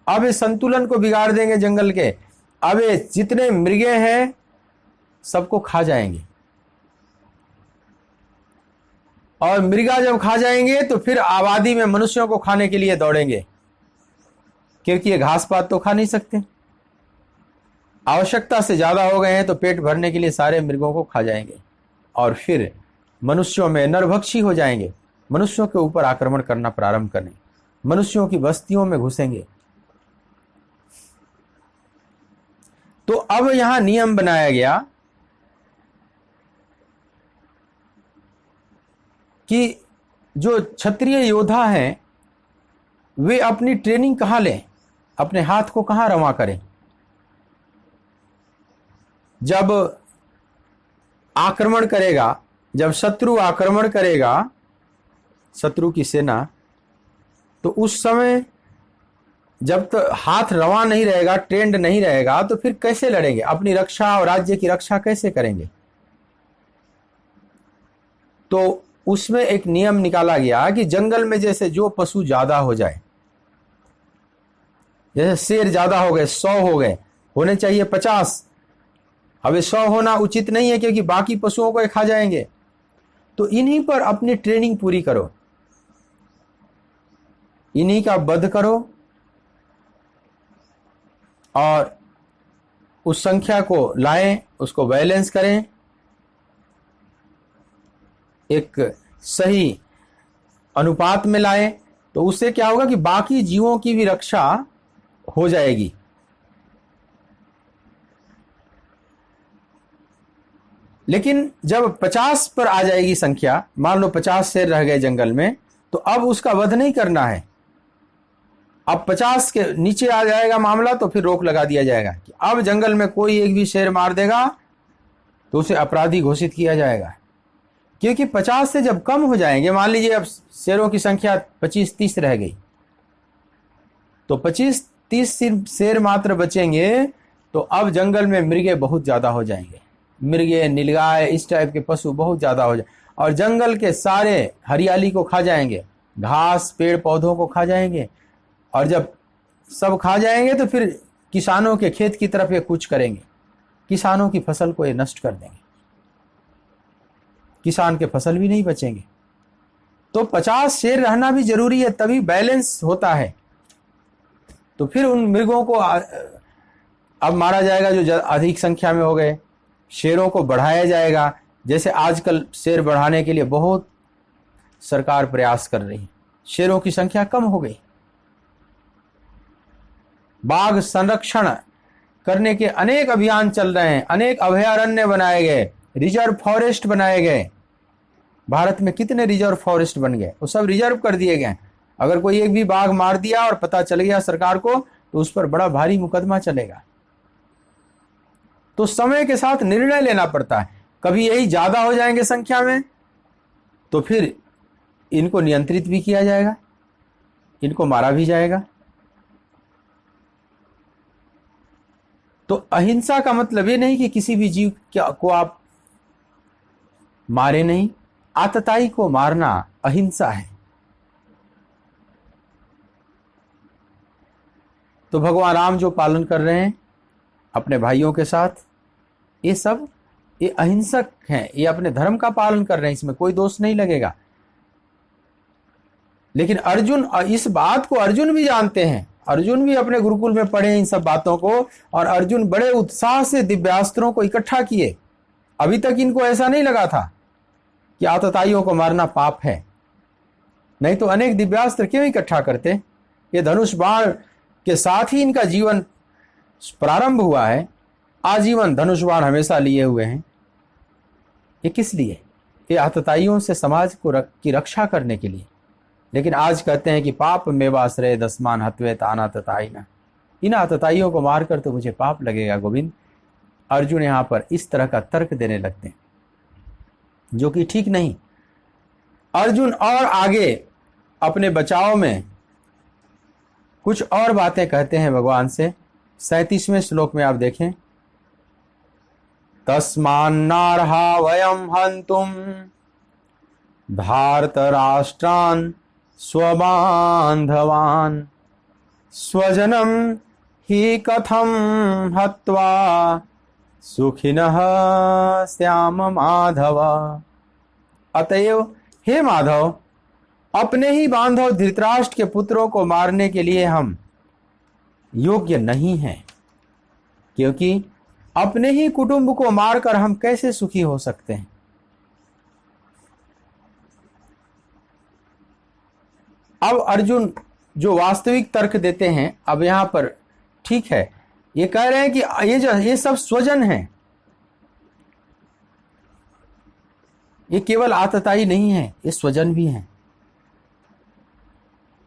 अब ये संतुलन को बिगाड़ देंगे जंगल के। अब ये जितने मृगे हैं सबको खा जाएंगे, और मृगा जब खा जाएंगे तो फिर आबादी में मनुष्यों को खाने के लिए दौड़ेंगे, क्योंकि ये घास पात तो खा नहीं सकते। आवश्यकता से ज्यादा हो गए हैं तो पेट भरने के लिए सारे मृगों को खा जाएंगे और फिर मनुष्यों में नरभक्षी हो जाएंगे, मनुष्यों के ऊपर आक्रमण करना प्रारंभ करेंगे, मनुष्यों की बस्तियों में घुसेंगे। तो अब यहां नियम बनाया गया कि जो क्षत्रिय योद्धा हैं वे अपनी ट्रेनिंग कहां लें, अपने हाथ को कहां रवा करें। जब आक्रमण करेगा, जब शत्रु आक्रमण करेगा, शत्रु की सेना, तो उस समय जब तक हाथ रवा नहीं रहेगा, ट्रेंड नहीं रहेगा, तो फिर कैसे लड़ेंगे, अपनी रक्षा और राज्य की रक्षा कैसे करेंगे। तो उसमें एक नियम निकाला गया कि जंगल में जैसे जो पशु ज्यादा हो जाए, जैसे शेर ज्यादा हो गए, 100 हो गए, होने चाहिए 50, अब 100 होना उचित नहीं है क्योंकि बाकी पशुओं को खा जाएंगे। तो इन्हीं पर अपनी ट्रेनिंग पूरी करो, इन्हीं का वध करो और उस संख्या को लाएं, उसको बैलेंस करें, एक सही अनुपात में लाएं। तो उससे क्या होगा कि बाकी जीवों की भी रक्षा हो जाएगी। लेकिन जब 50 पर आ जाएगी संख्या, मान लो 50 शेर रह गए जंगल में, तो अब उसका वध नहीं करना है। अब 50 के नीचे आ जाएगा मामला तो फिर रोक लगा दिया जाएगा कि अब जंगल में कोई एक भी शेर मार देगा तो उसे अपराधी घोषित किया जाएगा। क्योंकि 50 से जब कम हो जाएंगे, मान लीजिए अब शेरों की संख्या 25-30 रह गई, तो 25-30 शेर मात्र बचेंगे, तो अब जंगल में मृगे बहुत ज्यादा हो जाएंगे, मृगे, नीलगाय, इस टाइप के पशु बहुत ज्यादा हो जाए और जंगल के सारे हरियाली को खा जाएंगे, घास पेड़ पौधों को खा जाएंगे, और जब सब खा जाएंगे तो फिर किसानों के खेत की तरफ ये कूच करेंगे, किसानों की फसल को ये नष्ट कर देंगे। किसान के फसल भी नहीं बचेंगे। तो 50 शेर रहना भी जरूरी है, तभी बैलेंस होता है। तो फिर उन मृगों को अब मारा जाएगा जो अधिक संख्या में हो गए, शेरों को बढ़ाया जाएगा। जैसे आजकल शेर बढ़ाने के लिए बहुत सरकार प्रयास कर रही है, शेरों की संख्या कम हो गई। बाघ संरक्षण करने के अनेक अभियान चल रहे हैं, अनेक अभयारण्य बनाए गए, रिजर्व फॉरेस्ट बनाए गए। भारत में कितने रिजर्व फॉरेस्ट बन गए, वो सब रिजर्व कर दिए गए। अगर कोई एक भी बाघ मार दिया और पता चल गया सरकार को, तो उस पर बड़ा भारी मुकदमा चलेगा। तो समय के साथ निर्णय लेना पड़ता है। कभी यही ज्यादा हो जाएंगे संख्या में, तो फिर इनको नियंत्रित भी किया जाएगा, इनको मारा भी जाएगा। तो अहिंसा का मतलब ये नहीं कि किसी भी जीव को आप मारे नहीं। आतताई को मारना अहिंसा है। तो भगवान राम जो पालन कर रहे हैं अपने भाइयों के साथ, ये अहिंसक हैं, ये अपने धर्म का पालन कर रहे हैं, इसमें कोई दोष नहीं लगेगा। लेकिन अर्जुन, इस बात को अर्जुन भी जानते हैं, अर्जुन भी अपने गुरुकुल में पढ़े इन सब बातों को, और अर्जुन बड़े उत्साह से दिव्यास्त्रों को इकट्ठा किए। अभी तक इनको ऐसा नहीं लगा था कि आतताइयों को मारना पाप है, नहीं तो अनेक दिव्यास्त्र क्यों इकट्ठा करते। ये धनुष बाण के साथ ही इनका जीवन प्रारंभ हुआ है, आजीवन धनुष बाण हमेशा लिए हुए हैं। ये किस लिए? ये आतताइयों से समाज की रक्षा करने के लिए। लेकिन आज कहते हैं कि पाप मेवाश्रय दस्मान हत्वे ताना तताइना, इन आतताइयों को मारकर तो मुझे पाप लगेगा गोविंद। अर्जुन यहां पर इस तरह का तर्क देने लगते हैं, जो कि ठीक नहीं। अर्जुन और आगे अपने बचाव में कुछ और बातें कहते हैं भगवान से। 37वें श्लोक में आप देखें, तस्मान्नार्हा वयम हन्तुम धार्तराष्ट्रान् स्वबान्धवान् स्वजनम ही कथम हत्वा सुखिनः स्याम माधव। अतएव हे माधव, अपने ही बांधव धृतराष्ट्र के पुत्रों को मारने के लिए हम योग्य नहीं हैं, क्योंकि अपने ही कुटुंब को मारकर हम कैसे सुखी हो सकते हैं। अब अर्जुन जो वास्तविक तर्क देते हैं, अब यहां पर ठीक है, ये कह रहे हैं कि ये सब स्वजन हैं, ये केवल आतताई नहीं है, ये स्वजन भी हैं।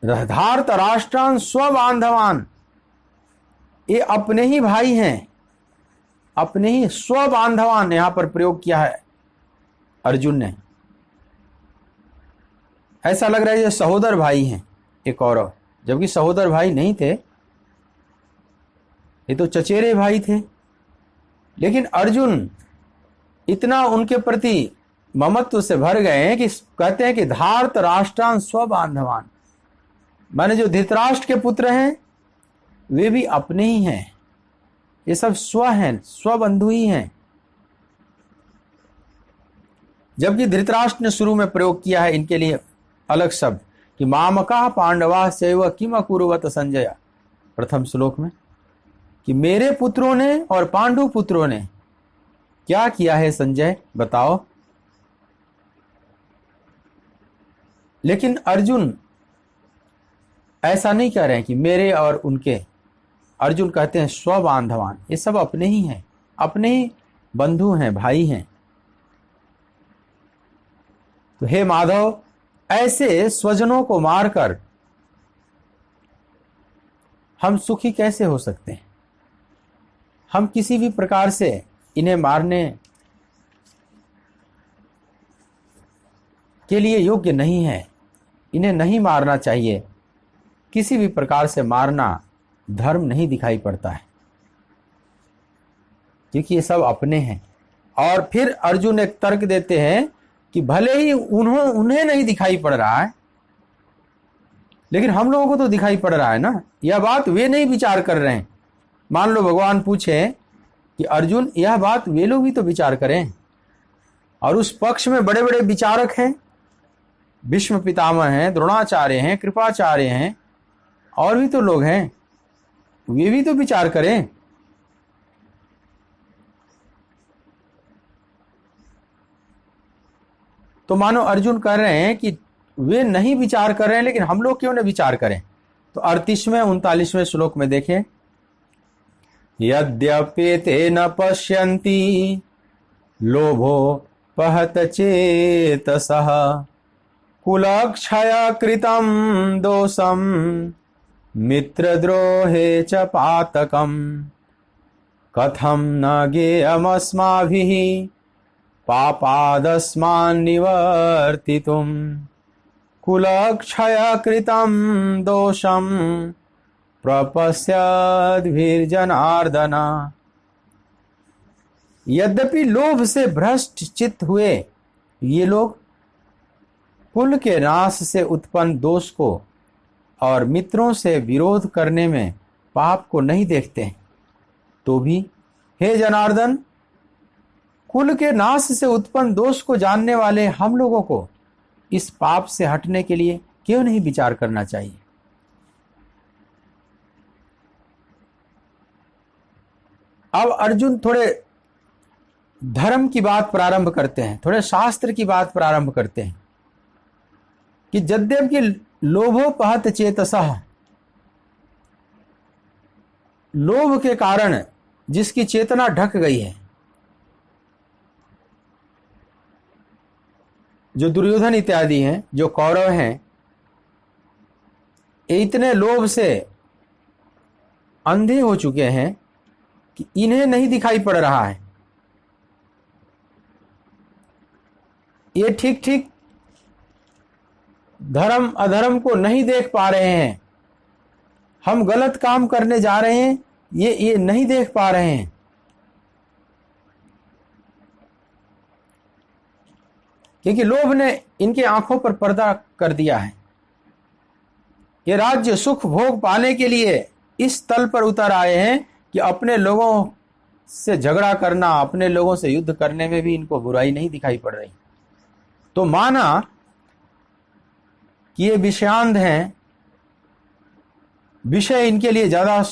धार्त राष्ट्रान स्वबांधवान, ये अपने ही भाई हैं, अपने ही स्वबांधवान यहां पर प्रयोग किया है अर्जुन ने। ऐसा लग रहा है ये सहोदर भाई हैं एक कौरव, जबकि सहोदर भाई नहीं थे, ये तो चचेरे भाई थे। लेकिन अर्जुन इतना उनके प्रति ममत्व से भर गए हैं कि कहते हैं कि धार्त राष्ट्रान स्वबांधवान, माने जो धृतराष्ट्र के पुत्र हैं वे भी अपने ही हैं, ये सब स्व हैं, स्वबंधु ही हैं। जबकि धृतराष्ट्र ने शुरू में प्रयोग किया है इनके लिए अलग शब्द कि मामका पांडवा सेव किम अकुर्वत संजय, प्रथम श्लोक में, कि मेरे पुत्रों ने और पांडु पुत्रों ने क्या किया है संजय बताओ। लेकिन अर्जुन ऐसा नहीं कह रहे हैं कि मेरे और उनके, अर्जुन कहते हैं स्वबांधवान, ये सब अपने ही हैं, अपने ही बंधु हैं, भाई हैं। तो हे माधव, ऐसे स्वजनों को मारकर हम सुखी कैसे हो सकते हैं? हम किसी भी प्रकार से इन्हें मारने के लिए योग्य नहीं है, इन्हें नहीं मारना चाहिए। किसी भी प्रकार से मारना धर्म नहीं दिखाई पड़ता है, क्योंकि ये सब अपने हैं। और फिर अर्जुन एक तर्क देते हैं कि भले ही उन्हें नहीं दिखाई पड़ रहा है, लेकिन हम लोगों को तो दिखाई पड़ रहा है ना। यह बात वे नहीं विचार कर रहे हैं। मान लो भगवान पूछे कि अर्जुन, यह बात वे लोग भी तो विचार करें, और उस पक्ष में बड़े बड़े विचारक हैं, भीष्म पितामह हैं, द्रोणाचार्य हैं, कृपाचार्य हैं, और भी तो लोग हैं, वे भी तो विचार करें। तो मानो अर्जुन कह रहे हैं कि वे नहीं विचार कर रहे हैं, लेकिन हम लोग क्यों न विचार करें। तो 38वें 39वें श्लोक में देखें, यद्यप्येते न पश्यन्ति लोभो पहत चेतसः कुलक्षय कृतं दोषं मित्रद्रोहे च पातकम् कथं न ज्ञेयमस्माभिः पापादस्मान्निवर्तितुम् कुलक्षय कृतं दोषं प्रपश्यद्भिर्जनार्दन। यद्यपि लोभ से भ्रष्ट चित्त हुए ये लोग कुल के नाश से उत्पन्न दोष को और मित्रों से विरोध करने में पाप को नहीं देखते हैं, तो भी हे जनार्दन, कुल के नाश से उत्पन्न दोष को जानने वाले हम लोगों को इस पाप से हटने के लिए क्यों नहीं विचार करना चाहिए। अब अर्जुन थोड़े धर्म की बात प्रारंभ करते हैं, थोड़े शास्त्र की बात प्रारंभ करते हैं कि यद्यपि लोभोपहत चेतसः, लोभ के कारण जिसकी चेतना ढक गई है, जो दुर्योधन इत्यादि हैं, जो कौरव हैं, इतने लोभ से अंधे हो चुके हैं कि इन्हें नहीं दिखाई पड़ रहा है। ये ठीक ठीक धर्म अधर्म को नहीं देख पा रहे हैं। हम गलत काम करने जा रहे हैं, ये नहीं देख पा रहे हैं। क्योंकि लोभ ने इनके आंखों पर पर्दा कर दिया है। ये राज्य सुख भोग पाने के लिए इस तल पर उतर आए हैं कि अपने लोगों से झगड़ा करना, अपने लोगों से युद्ध करने में भी इनको बुराई नहीं दिखाई पड़ रही। तो माना कि ये विषयांध हैं, विषय इनके लिए ज्यादा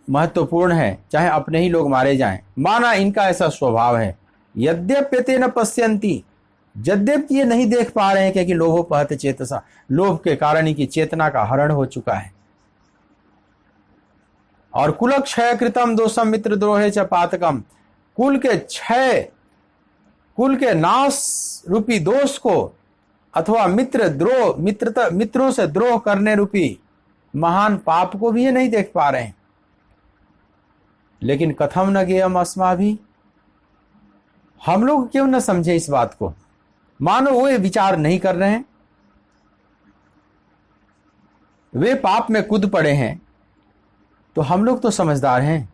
महत्वपूर्ण है, चाहे अपने ही लोग मारे जाएं। माना इनका ऐसा स्वभाव है। यद्यप्यते न पश्यन्ति, यद्यपि ये नहीं देख पा रहे हैं क्योंकि लोभोपहत चेतसा, लोभ के कारण इनकी चेतना का हरण हो चुका है। और कुलक्षय कृतम दोषम मित्रद्रोहे च पातकम, कुल के क्षय, कुल के नाश रूपी दोष को अथवा मित्रों से द्रोह करने रूपी महान पाप को भी ये नहीं देख पा रहे हैं। लेकिन कथम न ज्ञेयम अस्माभिः, हम लोग क्यों न समझे इस बात को। मानो वो विचार नहीं कर रहे हैं, वे पाप में कूद पड़े हैं, तो हम लोग तो समझदार हैं,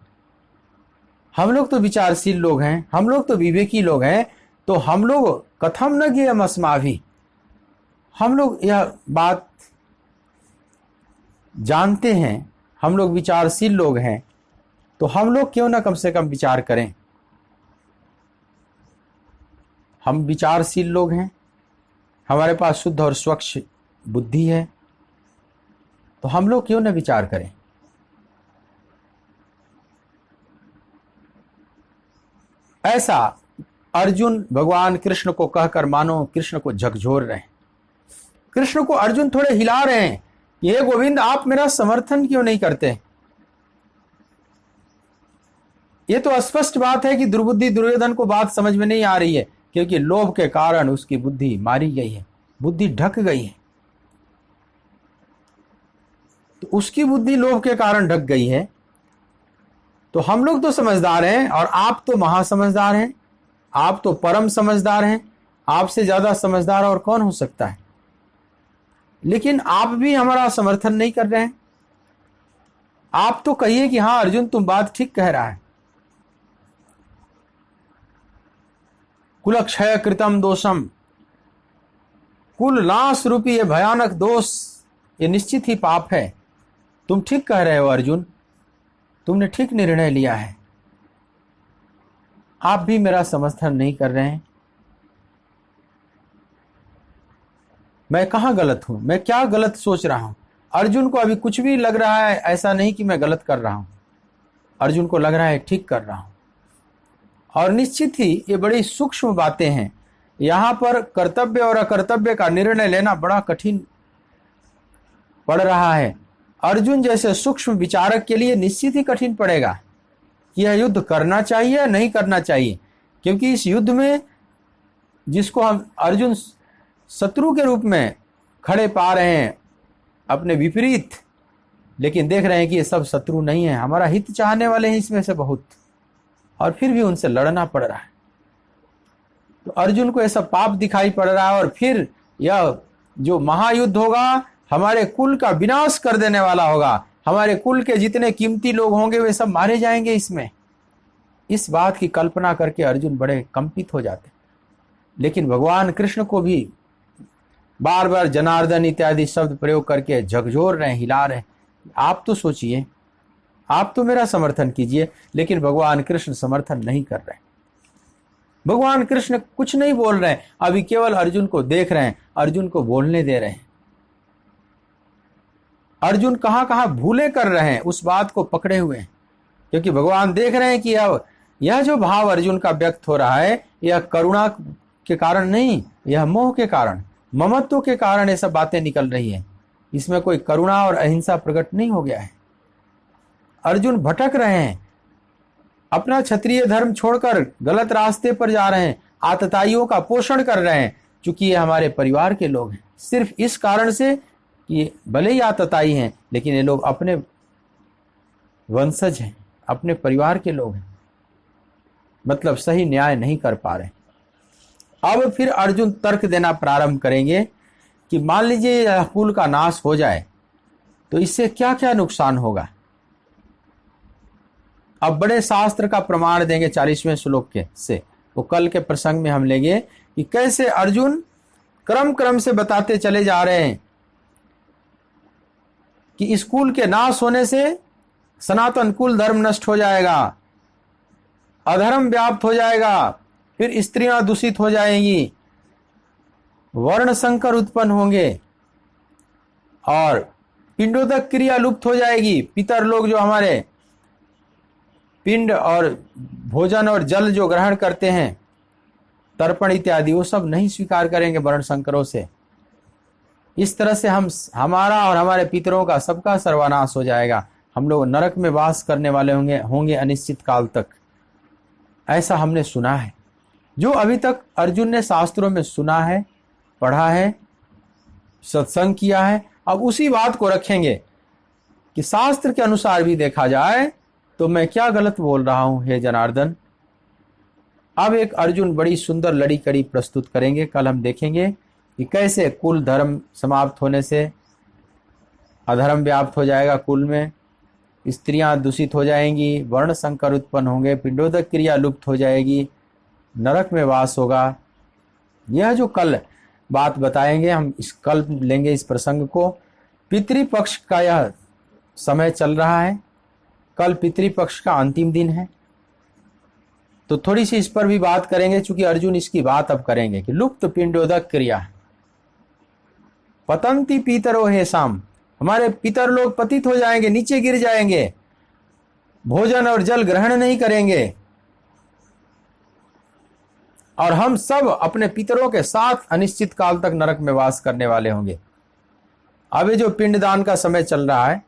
हम लोग तो विचारशील लोग हैं, हम लोग तो विवेकी लोग हैं, तो हम लोग कथम न ज्ञेयम अस्माभिः, हम लोग यह बात जानते हैं, हम लोग विचारशील लोग हैं, तो हम लोग क्यों ना कम से कम विचार करें। हम विचारशील लोग हैं, हमारे पास शुद्ध और स्वच्छ बुद्धि है, तो हम लोग क्यों ना विचार करें। ऐसा अर्जुन भगवान कृष्ण को कहकर मानो कृष्ण को झकझोर रहे हैं। कृष्ण को अर्जुन थोड़े हिला रहे हैं, ये गोविंद आप मेरा समर्थन क्यों नहीं करते। ये तो स्पष्ट बात है कि दुर्बुद्धि दुर्योधन को बात समझ में नहीं आ रही है, क्योंकि लोभ के कारण उसकी बुद्धि मारी गई है, बुद्धि ढक गई है। तो उसकी बुद्धि लोभ के कारण ढक गई है। तो हम लोग तो समझदार हैं और आप तो महासमझदार हैं, आप तो परम समझदार हैं, आपसे ज्यादा समझदार और कौन हो सकता है। लेकिन आप भी हमारा समर्थन नहीं कर रहे हैं। आप तो कहिए कि हाँ अर्जुन तुम बात ठीक कह रहा है। कुलक्षय कृतम दोषम, कुल नाश रूपी ये भयानक दोष, ये निश्चित ही पाप है। तुम ठीक कह रहे हो अर्जुन, तुमने ठीक निर्णय लिया है। आप भी मेरा समर्थन नहीं कर रहे हैं। मैं कहाँ गलत हूं, मैं क्या गलत सोच रहा हूं। अर्जुन को अभी कुछ भी लग रहा है ऐसा नहीं कि मैं गलत कर रहा हूं, अर्जुन को लग रहा है ठीक कर रहा हूं। और निश्चित ही ये बड़ी सूक्ष्म बातें हैं। यहां पर कर्तव्य और अकर्तव्य का निर्णय लेना बड़ा कठिन पड़ रहा है। अर्जुन जैसे सूक्ष्म विचारक के लिए निश्चित ही कठिन पड़ेगा कि यह युद्ध करना चाहिए या नहीं करना चाहिए, क्योंकि इस युद्ध में जिसको हम अर्जुन शत्रु के रूप में खड़े पा रहे हैं अपने विपरीत, लेकिन देख रहे हैं कि ये सब शत्रु नहीं है, हमारा हित चाहने वाले हैं इसमें से बहुत, और फिर भी उनसे लड़ना पड़ रहा है। तो अर्जुन को ऐसा पाप दिखाई पड़ रहा है, और फिर यह जो महायुद्ध होगा हमारे कुल का विनाश कर देने वाला होगा, हमारे कुल के जितने कीमती लोग होंगे वे सब मारे जाएंगे इसमें। इस बात की कल्पना करके अर्जुन बड़े कंपित हो जाते। लेकिन भगवान कृष्ण को भी बार बार जनार्दन इत्यादि शब्द प्रयोग करके झकझोर रहे, हिला रहे। आप तो सोचिए, आप तो मेरा समर्थन कीजिए, लेकिन भगवान कृष्ण समर्थन नहीं कर रहे। भगवान कृष्ण कुछ नहीं बोल रहे हैं, अभी केवल अर्जुन को देख रहे हैं, अर्जुन को बोलने दे रहे हैं। अर्जुन कहां कहां भूले कर रहे हैं उस बात को पकड़े हुए हैं, क्योंकि भगवान देख रहे हैं कि यह जो भाव अर्जुन का व्यक्त हो रहा है यह करुणा के कारण नहीं, यह मोह के कारण, ममत्व के कारण ये सब बातें निकल रही है। इसमें कोई करुणा और अहिंसा प्रकट नहीं हो गया है। अर्जुन भटक रहे हैं, अपना क्षत्रिय धर्म छोड़कर गलत रास्ते पर जा रहे हैं, आतताइयों का पोषण कर रहे हैं, चूंकि ये हमारे परिवार के लोग हैं, सिर्फ इस कारण से कि भले ही आतताई हैं लेकिन ये लोग अपने वंशज हैं, अपने परिवार के लोग हैं, मतलब सही न्याय नहीं कर पा रहे। अब फिर अर्जुन तर्क देना प्रारंभ करेंगे कि मान लीजिए यह कुल का नाश हो जाए तो इससे क्या क्या नुकसान होगा। अब बड़े शास्त्र का प्रमाण देंगे 40वें श्लोक के से, वो कल के प्रसंग में हम लेंगे कि कैसे अर्जुन क्रम क्रम से बताते चले जा रहे हैं कि इस कुल के नाश होने से सनातन कुल धर्म नष्ट हो जाएगा, अधर्म व्याप्त हो जाएगा, फिर स्त्रियां दूषित हो जाएंगी, वर्ण संकर उत्पन्न होंगे और पिंडोदक क्रिया लुप्त हो जाएगी। पितर लोग जो हमारे पिंड और भोजन और जल जो ग्रहण करते हैं, तर्पण इत्यादि, वो सब नहीं स्वीकार करेंगे वर्ण संकरों से। इस तरह से हमारा और हमारे पितरों का सबका सर्वनाश हो जाएगा, हम लोग नरक में वास करने वाले होंगे अनिश्चित काल तक। ऐसा हमने सुना है, जो अभी तक अर्जुन ने शास्त्रों में सुना है, पढ़ा है, सत्संग किया है। अब उसी बात को रखेंगे कि शास्त्र के अनुसार भी देखा जाए तो मैं क्या गलत बोल रहा हूं हे जनार्दन। अब एक अर्जुन बड़ी सुंदर लड़ी कड़ी प्रस्तुत करेंगे। कल हम देखेंगे कि कैसे कुल धर्म समाप्त होने से अधर्म व्याप्त हो जाएगा, कुल में स्त्रियां दूषित हो जाएंगी, वर्ण संकर उत्पन्न होंगे, पिंडोदक क्रिया लुप्त हो जाएगी, नरक में वास होगा। यह जो कल बात बताएंगे हम, इस कल लेंगे इस प्रसंग को। पितृपक्ष का यह समय चल रहा है, कल पितृपक्ष का अंतिम दिन है, तो थोड़ी सी इस पर भी बात करेंगे, चूंकि अर्जुन इसकी बात अब करेंगे कि लुप्त पिंडोदक क्रिया पतंती पितरो हे शाम, हमारे पितर लोग पतित हो जाएंगे, नीचे गिर जाएंगे, भोजन और जल ग्रहण नहीं करेंगे, और हम सब अपने पितरों के साथ अनिश्चित काल तक नरक में वास करने वाले होंगे। अब ये जो पिंडदान का समय चल रहा है,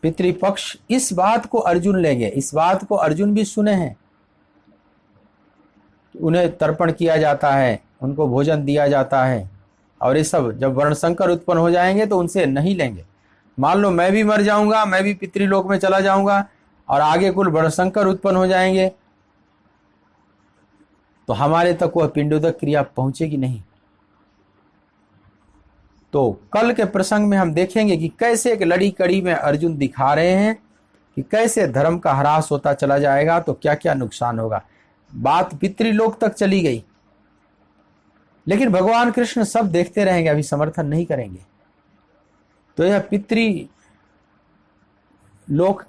पितृपक्ष, इस बात को अर्जुन लेंगे। इस बात को अर्जुन भी सुने हैं, उन्हें तर्पण किया जाता है, उनको भोजन दिया जाता है, और ये सब जब वर्णशंकर उत्पन्न हो जाएंगे तो उनसे नहीं लेंगे। मान लो मैं भी मर जाऊंगा, मैं भी पितृलोक में चला जाऊंगा और आगे कुल वर्णशंकर उत्पन्न हो जाएंगे, तो हमारे तक वह पिंडोदक क्रिया पहुंचेगी नहीं। तो कल के प्रसंग में हम देखेंगे कि कैसे एक लड़ी कड़ी में अर्जुन दिखा रहे हैं कि कैसे धर्म का ह्रास होता चला जाएगा, तो क्या क्या नुकसान होगा। बात पितृलोक तक चली गई, लेकिन भगवान कृष्ण सब देखते रहेंगे, अभी समर्थन नहीं करेंगे। तो यह पितृलोक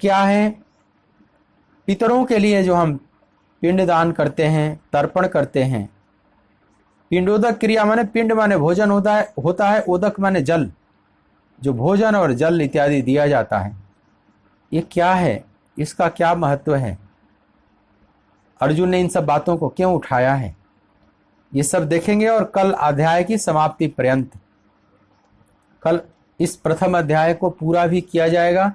क्या है? पितरों के लिए जो हम पिंडदान करते हैं, तर्पण करते हैं, पिंडोदक क्रिया माने पिंड माने भोजन होता है, उदक माने जल, जो भोजन और जल इत्यादि दिया जाता है। ये क्या है, इसका क्या महत्व है, अर्जुन ने इन सब बातों को क्यों उठाया है, ये सब देखेंगे। और कल अध्याय की समाप्ति पर्यंत, कल इस प्रथम अध्याय को पूरा भी किया जाएगा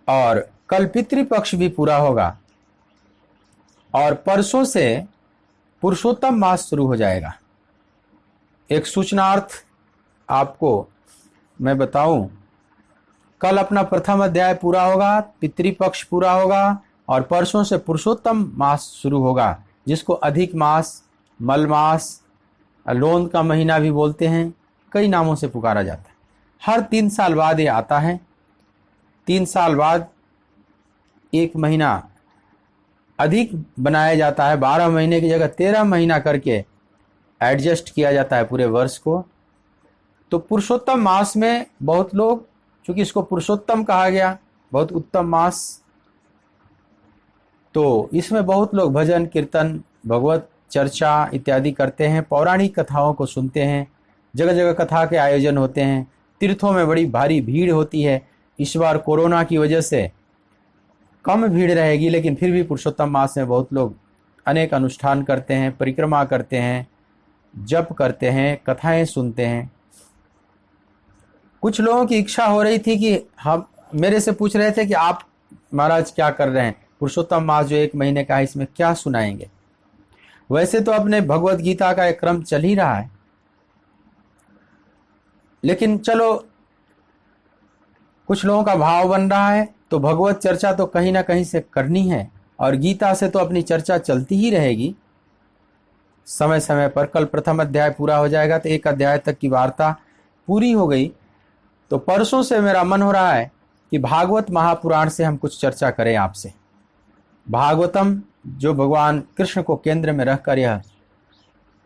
और कल पितृपक्ष भी पूरा होगा और परसों से पुरुषोत्तम मास शुरू हो जाएगा। एक सूचनार्थ आपको मैं बताऊं, कल अपना प्रथम अध्याय पूरा होगा, पितृपक्ष पूरा होगा और परसों से पुरुषोत्तम मास शुरू होगा, जिसको अधिक मास, मल मास, लोन का महीना भी बोलते हैं, कई नामों से पुकारा जाता है। हर 3 साल बाद ये आता है। 3 साल बाद एक महीना अधिक बनाया जाता है, 12 महीने की जगह 13 महीना करके एडजस्ट किया जाता है पूरे वर्ष को। तो पुरुषोत्तम मास में बहुत लोग, चूंकि इसको पुरुषोत्तम कहा गया, बहुत उत्तम मास, तो इसमें बहुत लोग भजन कीर्तन, भगवत चर्चा इत्यादि करते हैं, पौराणिक कथाओं को सुनते हैं, जगह जगह कथा के आयोजन होते हैं, तीर्थों में बड़ी भारी भीड़ होती है। इस बार कोरोना की वजह से कम भीड़ रहेगी, लेकिन फिर भी पुरुषोत्तम मास में बहुत लोग अनेक अनुष्ठान करते हैं, परिक्रमा करते हैं, जप करते हैं, कथाएं सुनते हैं। कुछ लोगों की इच्छा हो रही थी कि हम मेरे से पूछ रहे थे कि आप महाराज क्या कर रहे हैं, पुरुषोत्तम मास जो 1 महीने का है इसमें क्या सुनाएंगे। वैसे तो अपने भगवत गीता का एक क्रम चल ही रहा है, लेकिन चलो कुछ लोगों का भाव बन रहा है तो भगवत चर्चा तो कहीं ना कहीं से करनी है और गीता से तो अपनी चर्चा चलती ही रहेगी समय समय पर। कल प्रथम अध्याय पूरा हो जाएगा तो 1 अध्याय तक की वार्ता पूरी हो गई। तो परसों से मेरा मन हो रहा है कि भागवत महापुराण से हम कुछ चर्चा करें आपसे। भागवतम जो भगवान कृष्ण को केंद्र में रखकर यह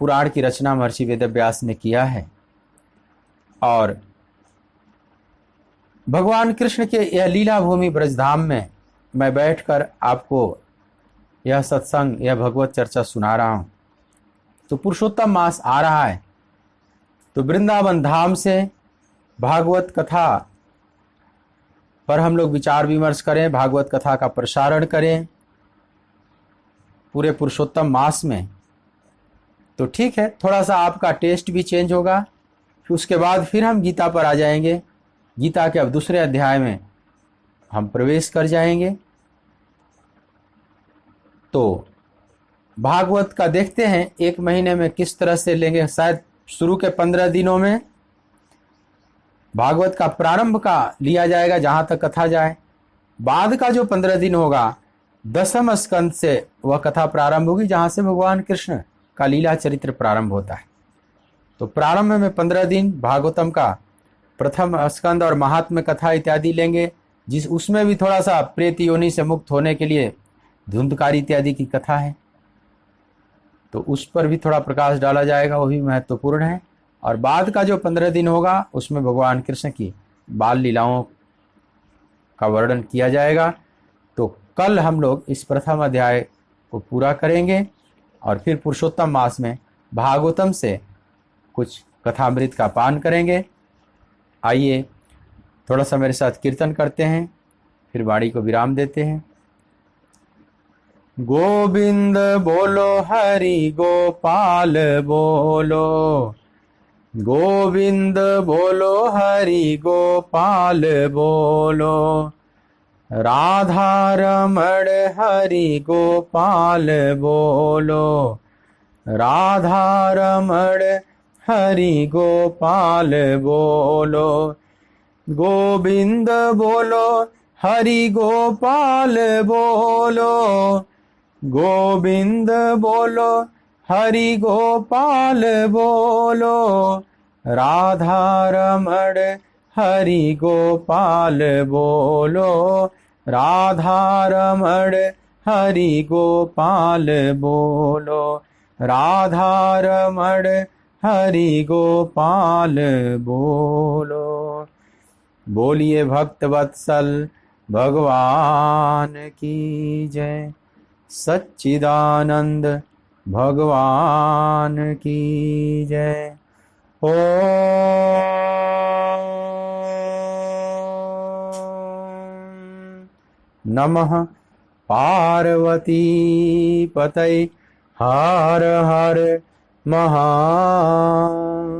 पुराण की रचना महर्षि वेदव्यास ने किया है और भगवान कृष्ण के यह लीला भूमि ब्रजधाम में मैं बैठकर आपको यह सत्संग, यह भगवत चर्चा सुना रहा हूँ। तो पुरुषोत्तम मास आ रहा है तो वृंदावन धाम से भागवत कथा पर हम लोग विचार विमर्श करें, भागवत कथा का प्रसारण करें पूरे पुरुषोत्तम मास में। तो ठीक है, थोड़ा सा आपका टेस्ट भी चेंज होगा। फिर उसके बाद फिर हम गीता पर आ जाएंगे। गीता के अब दूसरे अध्याय में हम प्रवेश कर जाएंगे। तो भागवत का देखते हैं 1 महीने में किस तरह से लेंगे। शायद शुरू के 15 दिनों में भागवत का प्रारंभ का लिया जाएगा, जहां तक कथा जाए। बाद का जो 15 दिन होगा 10वें स्कंद से वह कथा प्रारंभ होगी, जहां से भगवान कृष्ण का लीला चरित्र प्रारंभ होता है। तो प्रारंभ में 15 दिन भागवतम का प्रथम स्कंद और महात्म्य कथा इत्यादि लेंगे, जिस उसमें भी थोड़ा सा प्रेत योनि से मुक्त होने के लिए धुंधकारी इत्यादि की कथा है, तो उस पर भी थोड़ा प्रकाश डाला जाएगा, वो भी महत्वपूर्ण है। और बाद का जो 15 दिन होगा उसमें भगवान कृष्ण की बाल लीलाओं का वर्णन किया जाएगा। तो कल हम लोग इस प्रथम अध्याय को पूरा करेंगे और फिर पुरुषोत्तम मास में भागवतम से कुछ कथामृत का पान करेंगे। आइए थोड़ा सा मेरे साथ कीर्तन करते हैं, फिर वाणी को विराम देते हैं। गोविंद बोलो हरि गोपाल बोलो, गोविंद बोलो हरि गोपाल बोलो, राधा रमण हरि गोपाल बोलो, राधा रमण हरि गोपाल बोलो, गोविंद बोलो हरि गोपाल बोलो, गोविंद बोलो हरि गोपाल बोलो, राधा रमण हरि गोपाल बोलो, राधा रमण हरि गोपाल बोलो, राधा रमण हरि गोपाल बोलो। बोलिए भक्त वत्सल भगवान की जय। सच्चिदानंद भगवान की जय। ओ नमः पार्वती पतये हर हर महादेव।